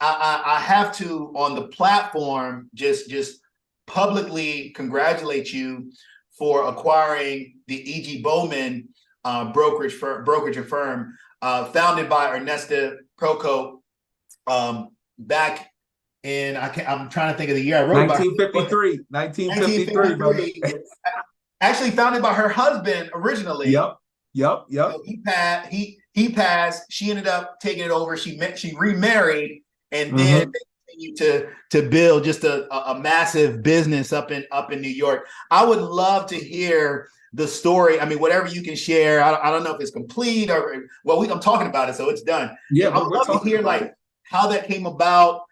I have to, on the platform, just publicly congratulate you for acquiring the E.G. Bowman brokerage and firm, founded by Ernesta Procope back in, I'm trying to think of the year. I wrote 1953, brother. Actually founded by her husband originally. Yep. He passed. She ended up taking it over. She remarried, and then they continued to build just a massive business up in New York. I would love to hear the story. I mean, whatever you can share. I don't know if it's complete or I'm talking about it, so it's done. Yeah, I would love to hear like how that came about.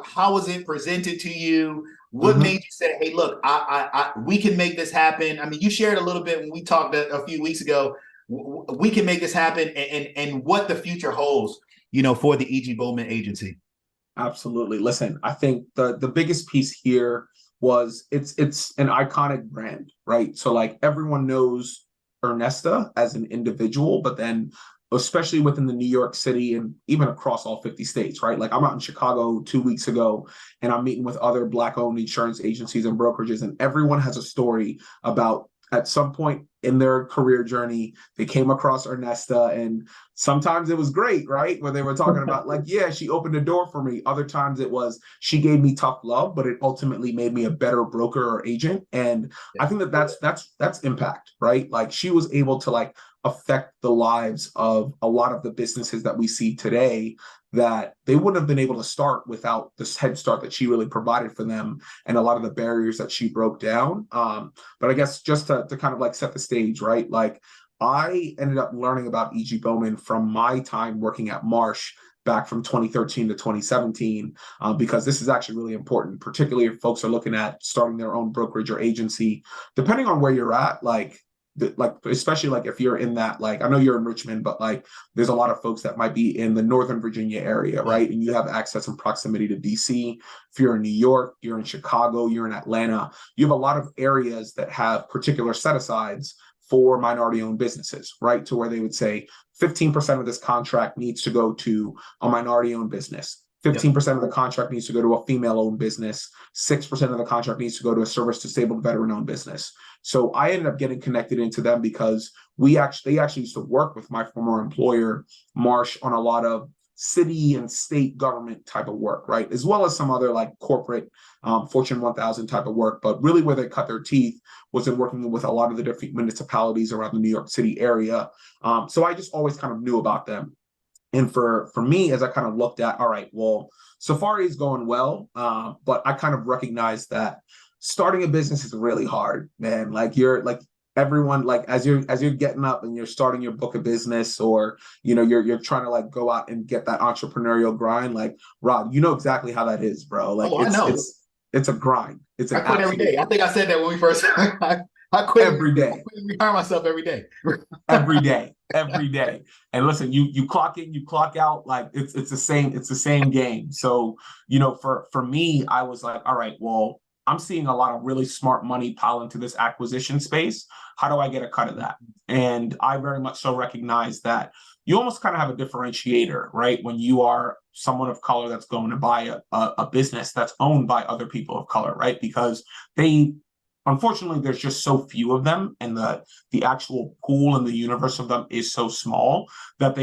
How was it presented to you? What made you say, hey, look, we can make this happen? I mean, you shared a little bit when we talked a few weeks ago. We can make this happen, and what the future holds, for the E.G. Bowman agency. Absolutely. Listen, I think the biggest piece here was it's an iconic brand, right? So like everyone knows Ernesta as an individual, but then especially within the New York City and even across all 50 states, right? Like I'm out in Chicago 2 weeks ago, and I'm meeting with other Black-owned insurance agencies and brokerages, and everyone has a story about at some point in their career journey, they came across Ernesta, and sometimes it was great, right? Where they were talking about like, yeah, she opened a door for me. Other times it was, she gave me tough love, but it ultimately made me a better broker or agent. And I think that's impact, right? Like she was able to like affect the lives of a lot of the businesses that we see today that they wouldn't have been able to start without this head start that she really provided for them and a lot of the barriers that she broke down. But I guess just to kind of like set the stage, right? Like I ended up learning about E.G. Bowman from my time working at Marsh back from 2013 to 2017, because this is actually really important, particularly if folks are looking at starting their own brokerage or agency, depending on where you're at, like especially like if you're in that, like I know you're in Richmond, but like there's a lot of folks that might be in the Northern Virginia area, right? And you have access and proximity to DC. If you're in New York, you're in Chicago, you're in Atlanta, you have a lot of areas that have particular set-asides for minority-owned businesses, right? To where they would say 15% of this contract needs to go to a minority-owned business. 15% of the contract needs to go to a female-owned business. 6% of the contract needs to go to a service-disabled veteran-owned business. So I ended up getting connected into them because they actually used to work with my former employer, Marsh, on a lot of city and state government type of work, right? As well as some other like corporate Fortune 1000 type of work. But really where they cut their teeth was in working with a lot of the different municipalities around the New York City area. So I just always kind of knew about them. And for me, as I kind of looked at, all right, well, Safari is going well, but I kind of recognized that starting a business is really hard, man. Like you're like everyone, like as you're getting up and you're starting your book of business, or you're trying to like go out and get that entrepreneurial grind. Like Rob, you know exactly how that is, bro. Like I know. It's a grind. It's I quit every day. I think I said that when we first. I quit every day. I quit retire myself every day. Every day. And listen, you clock in, you clock out, like it's the same game. So, for me, I was like, all right, well, I'm seeing a lot of really smart money pile into this acquisition space. How do I get a cut of that? And I very much so recognize that you almost kind of have a differentiator, right? When you are someone of color that's going to buy a business that's owned by other people of color, right? Because unfortunately, there's just so few of them, and the actual pool and the universe of them is so small that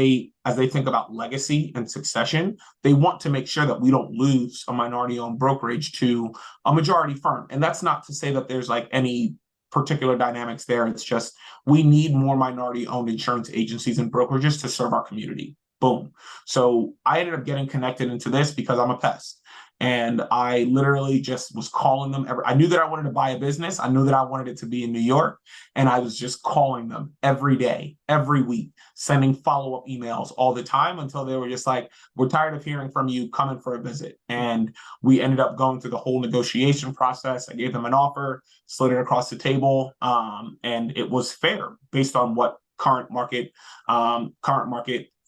as they think about legacy and succession, they want to make sure that we don't lose a minority-owned brokerage to a majority firm. And that's not to say that there's like any particular dynamics there. It's just we need more minority-owned insurance agencies and brokerages to serve our community. Boom. So I ended up getting connected into this because I'm a pest. And I literally just was calling them. I knew that I wanted to buy a business. I knew that I wanted it to be in New York. And I was just calling them every day, every week, sending follow-up emails all the time until they were just like, we're tired of hearing from you, come in for a visit. And we ended up going through the whole negotiation process. I gave them an offer, slid it across the table, and it was fair based on what current market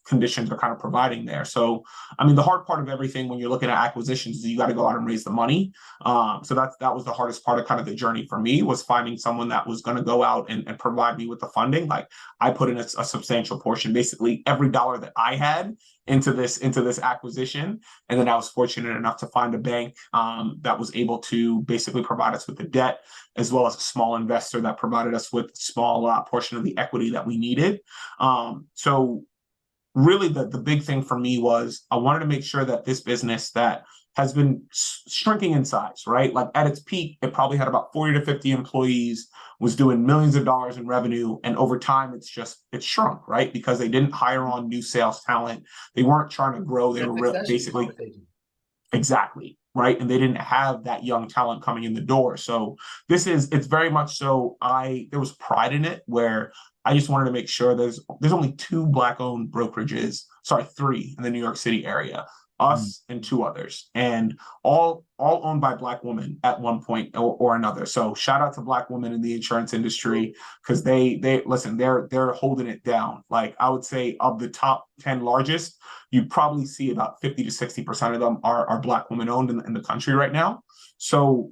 conditions are kind of providing there. So, I mean, the hard part of everything when you're looking at acquisitions is you got to go out and raise the money. So that was the hardest part of kind of the journey for me, was finding someone that was going to go out and provide me with the funding. Like I put in a substantial portion, basically every dollar that I had into this acquisition. And then I was fortunate enough to find a bank that was able to basically provide us with the debt, as well as a small investor that provided us with a small portion of the equity that we needed. So really the big thing for me was I wanted to make sure that this business that has been shrinking in size, right? Like at its peak, it probably had about 40 to 50 employees, was doing millions of dollars in revenue. And over time, it's shrunk, right? Because they didn't hire on new sales talent. They weren't trying to grow. They were basically, exactly, right? And they didn't have that young talent coming in the door. So it's very much so there was pride in it, where I just wanted to make sure there's only 2 Black-owned brokerages, 3 in the New York City area, us and 2 others, and all owned by Black women at one point or another. So shout out to Black women in the insurance industry, because they listen, they're holding it down. Like I would say of the top 10 largest, you probably see about 50 to 60% of them are Black women owned in the country right now. So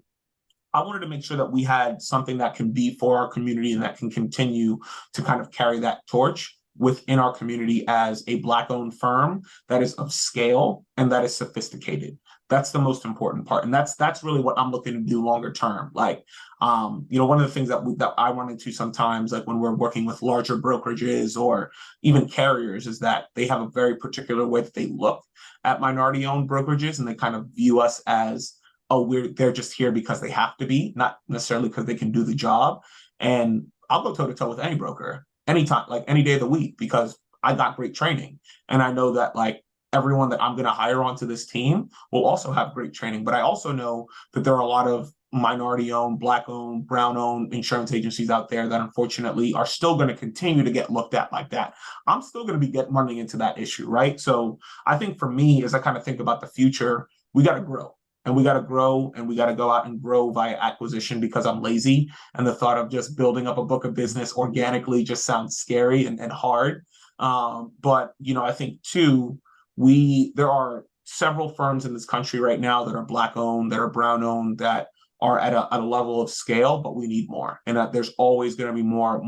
I wanted to make sure that we had something that can be for our community and that can continue to kind of carry that torch within our community as a Black-owned firm that is of scale and that is sophisticated. That's the most important part. And that's really what I'm looking to do longer term. Like, one of the things that I run into sometimes, like when we're working with larger brokerages or even carriers, is that they have a very particular way that they look at minority owned brokerages, and they kind of view us as, oh, they're just here because they have to be, not necessarily because they can do the job. And I'll go toe to toe with any broker anytime, like any day of the week, because I got great training. And I know that like everyone that I'm going to hire onto this team will also have great training. But I also know that there are a lot of minority owned, Black owned, brown owned insurance agencies out there that unfortunately are still going to continue to get looked at like that. I'm still going to be running into that issue, right? So I think for me, as I kind of think about the future, we got to grow. And we got to grow, and we got to go out and grow via acquisition, because I'm lazy. And the thought of just building up a book of business organically just sounds scary and hard. But, I think too, there are several firms in this country right now that are Black owned, that are brown owned, that are at a level of scale, but we need more. And there's always going to be more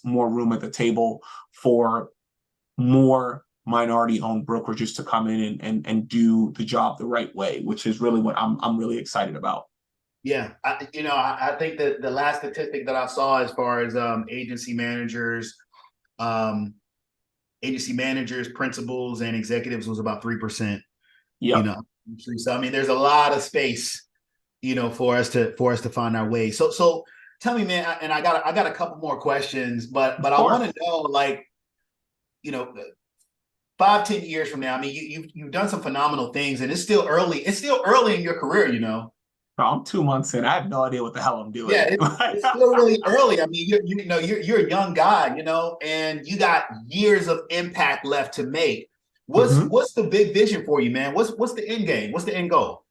room at the table for more minority-owned brokerages to come in and do the job the right way, which is really what I'm really excited about. Yeah, I think that the last statistic that I saw as far as agency managers, principals, and executives was about 3%. Yeah. So I mean, there's a lot of space, for us to find our way. So tell me, man, and I got a couple more questions, but I want to know, like, 5-10 years from now, I mean, you've done some phenomenal things, and it's still early. It's still early in your career, I'm 2 months in. I have no idea what the hell I'm doing. Yeah, it's still really early. I mean, you're a young guy, and you got years of impact left to make. What's the big vision for you, man? What's the end game? What's the end goal?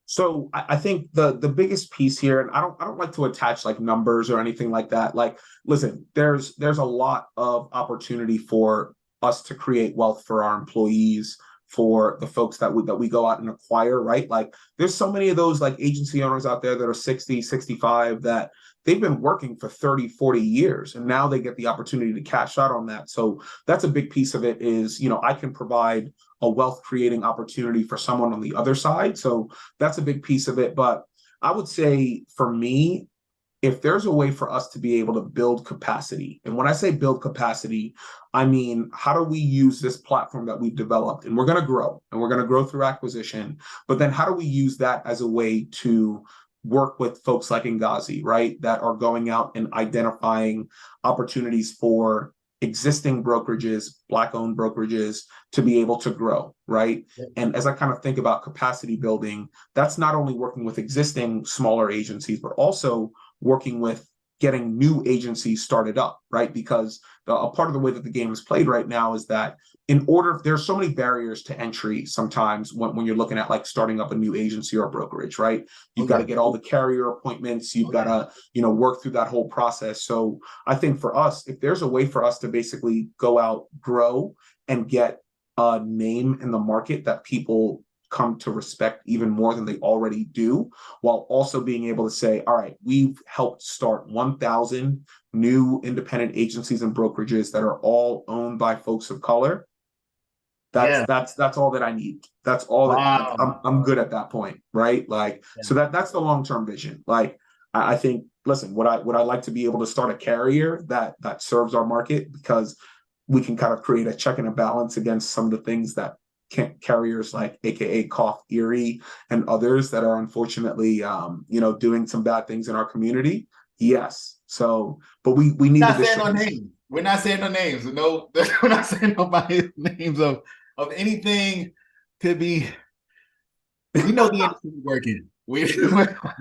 So I think the biggest piece here, and I don't like to attach like numbers or anything like that. Like, listen, there's a lot of opportunity for us to create wealth for our employees, for the folks that we go out and acquire, right? Like, there's so many of those like agency owners out there that are 60, 65, that they've been working for 30, 40 years, and now they get the opportunity to cash out on that. So that's a big piece of it is, I can provide a wealth creating opportunity for someone on the other side. So that's a big piece of it. But I would say for me, if there's a way for us to be able to build capacity, and when I say build capacity, I mean, how do we use this platform that we've developed? And we're going to grow, and we're going to grow through acquisition. But then how do we use that as a way to work with folks like Ngazi, right, that are going out and identifying opportunities for existing brokerages, Black-owned brokerages, to be able to grow, right? Yeah. And as I kind of think about capacity building, that's not only working with existing smaller agencies, but also working with getting new agencies started up, right? Because a part of the way that the game is played right now is that there's so many barriers to entry sometimes when you're looking at like starting up a new agency or brokerage, right? You've got to get all the carrier appointments. You've got to, work through that whole process. So I think for us, if there's a way for us to basically go out, grow, and get a name in the market that people come to respect even more than they already do, while also being able to say, all right, we've helped start 1,000 new independent agencies and brokerages that are all owned by folks of color. That's all that I need. That's all that I'm good at that point, right? Like, so that's the long-term vision. Like, I think, listen, would I like to be able to start a carrier that serves our market, because we can kind of create a check and a balance against some of the things that carriers like AKA Cough Erie and others that are unfortunately doing some bad things in our community. Yes. So, but we need not saying no names. We're not saying no names. No, we're not saying nobody's names of anything. Could be. We know the industry working. We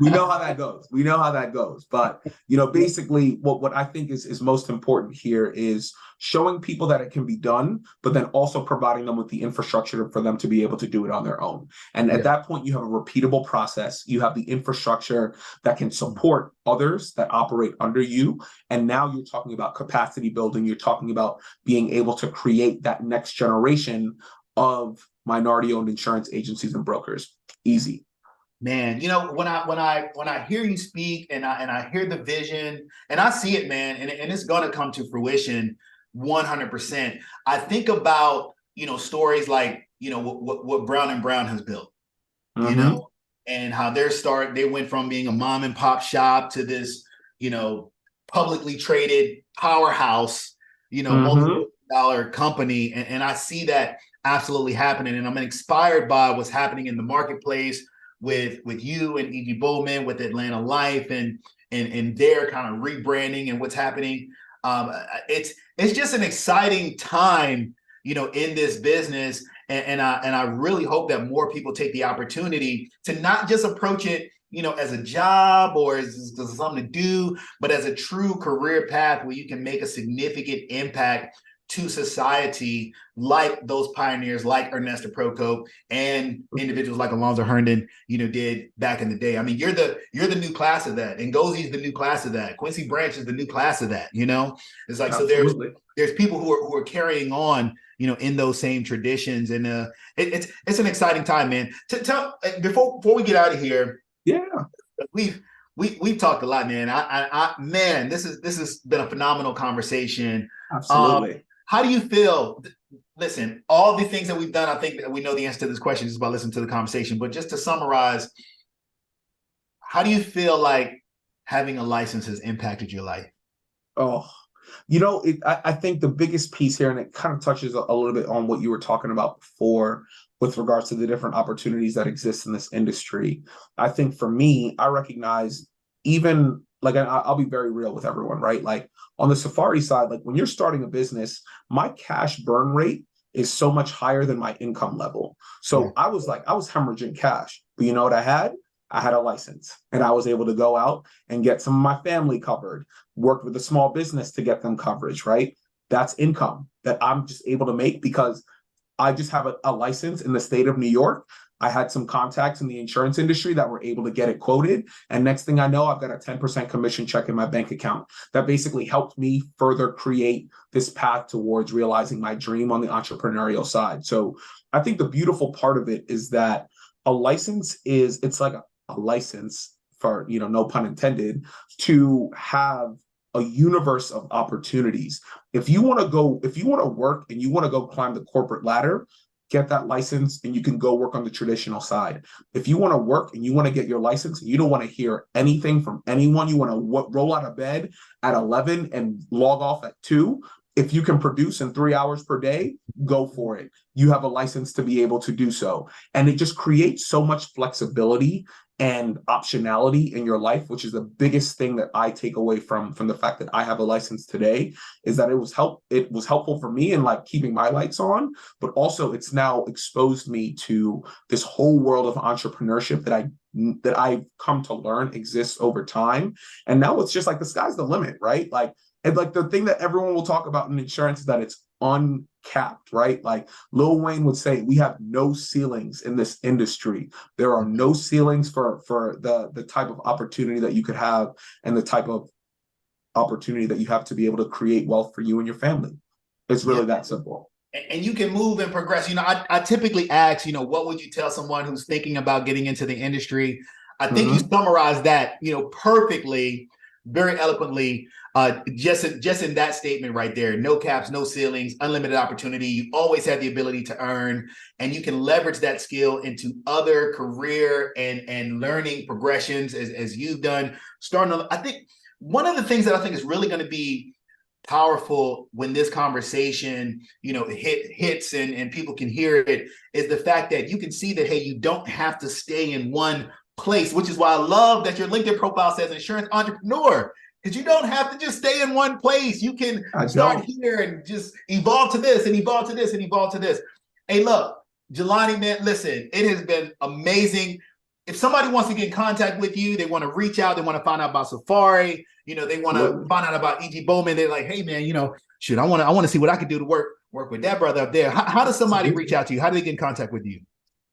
know how that goes. We know how that goes. But, basically what I think is most important here is showing people that it can be done, but then also providing them with the infrastructure for them to be able to do it on their own. And at that point, you have a repeatable process. You have the infrastructure that can support others that operate under you. And now you're talking about capacity building. You're talking about being able to create that next generation of minority-owned insurance agencies and brokers. Easy. Man, when I hear you speak and I hear the vision and I see it, man, and it's gonna come to fruition 100%. I think about stories like what Brown and Brown has built. you Mm-hmm. know, and how they went from being a mom and pop shop to this, publicly traded powerhouse, Mm-hmm. multi-dollar company. And I see that absolutely happening. And I'm inspired by what's happening in the marketplace with you and E.G. Bowman, with Atlanta Life, and their kind of rebranding and what's happening. It's just an exciting time, in this business. And I really hope that more people take the opportunity to not just approach it, as a job or as something to do, but as a true career path where you can make a significant impact to society, like those pioneers, like Ernesto Procope and individuals like Alonzo Herndon, did back in the day. I mean, you're the new class of that. Ngozie's the new class of that. Quincy Branch is the new class of that. It's like, Absolutely. so there's people who are carrying on, in those same traditions, and it's an exciting time, man. Tell before we get out of here. Yeah, we've talked a lot, man. Man, this has been a phenomenal conversation. absolutely. How do you feel? Listen, all the things that we've done, I think that we know the answer to this question just by listening to the conversation. But just to summarize, how do you feel like having a license has impacted your life? Oh, I think the biggest piece here, and it kind of touches a little bit on what you were talking about before with regards to the different opportunities that exist in this industry. I think for me, I recognize, even like, I'll be very real with everyone, right? Like on the Safari side, like when you're starting a business, my cash burn rate is so much higher than my income level. So I was hemorrhaging cash, but you know what I had? I had a license, and I was able to go out and get some of my family covered, worked with a small business to get them coverage, right? That's income that I'm just able to make because I just have a license in the state of New York. I had some contacts in the insurance industry that were able to get it quoted. And next thing I know, I've got a 10% commission check in my bank account. That basically helped me further create this path towards realizing my dream on the entrepreneurial side. So I think the beautiful part of it is that a license it's like a license, for, no pun intended, to have a universe of opportunities. If you want to work and you want to go climb the corporate ladder, get that license and you can go work on the traditional side. If you want to work and you want to get your license and you don't want to hear anything from anyone, you want to roll out of bed at 11 and log off at 2, if you can produce in 3 hours per day, go for it. You have a license to be able to do so. And it just creates so much flexibility and optionality in your life, which is the biggest thing that I take away from the fact that I have a license today, is that it was helpful for me in like keeping my lights on, but also it's now exposed me to this whole world of entrepreneurship that I've come to learn exists over time. And now it's just like the sky's the limit, right? Like, and like the thing that everyone will talk about in insurance is that it's uncapped, right? Like Lil Wayne would say, we have no ceilings in this industry. There are no ceilings for the type of opportunity that you could have and the type of opportunity that you have to be able to create wealth for you and your family. It's really that simple. And you can move and progress. I typically ask, what would you tell someone who's thinking about getting into the industry? I think you summarized that, perfectly, very eloquently, just in that statement right there. No caps, no ceilings, unlimited opportunity. You always have the ability to earn, and you can leverage that skill into other career and learning progressions as you've done. I think one of the things that I think is really going to be powerful when this conversation, hits and people can hear it, is the fact that you can see that, hey, you don't have to stay in one place, which is why I love that your LinkedIn profile says insurance entrepreneur, because you don't have to just stay in one place. You can start here and just evolve to this and evolve to this and evolve to this. Hey, look, Jelani, man, listen, it has been amazing. If somebody wants to get in contact with you, they want to reach out, they want to find out about Safari, they want to find out about E.G. Bowman, they're like, hey, man, shoot, I want to see what I could do to work with that brother up there. How does somebody reach out to you? How do they get in contact with you?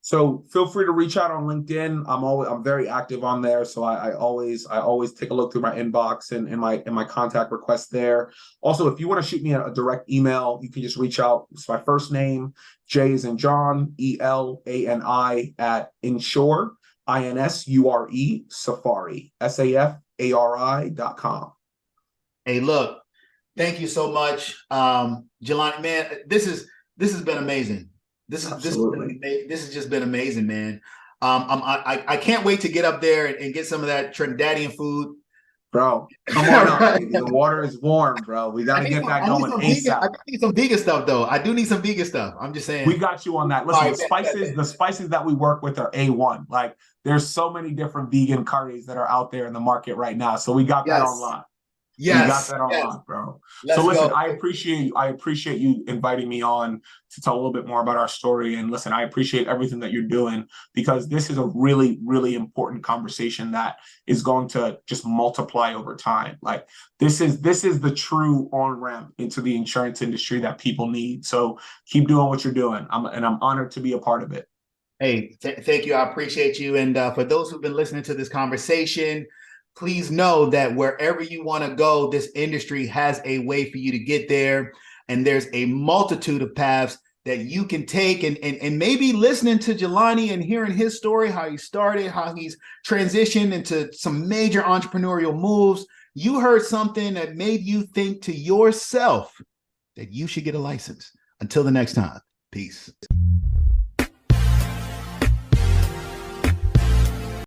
So feel free to reach out on LinkedIn. I'm very active on there. So I always take a look through my inbox and my contact requests there. Also, if you want to shoot me a direct email, you can just reach out. It's my first name, J as in John, ELANI at Insure, INSURE, Safari, SAFARI.com. Hey, look, thank you so much. Jelani, man, this has been amazing. This has just been amazing, man. I can't wait to get up there and get some of that Trinidadian food. Bro, come on up, Right. baby. The water is warm, bro. We got to get that going ASAP. I need some vegan stuff though. I do need some vegan stuff. I'm just saying. We got you on that. Listen, the spices that we work with are A1. Like, there's so many different vegan curries that are out there in the market right now. So we got that on lock. Yes. We got that on lock, bro. Let's so listen, go. I appreciate you inviting me on to tell a little bit more about our story. And listen, I appreciate everything that you're doing, because this is a really, really important conversation that is going to just multiply over time. Like, this is the true on-ramp into the insurance industry that people need. So keep doing what you're doing. I'm honored to be a part of it. Hey, thank you. I appreciate you. And for those who've been listening to this conversation, please know that wherever you want to go, this industry has a way for you to get there. And there's a multitude of paths that you can take. And maybe listening to Jelani and hearing his story, how he started, how he's transitioned into some major entrepreneurial moves, you heard something that made you think to yourself that you should get a license. Until the next time, peace.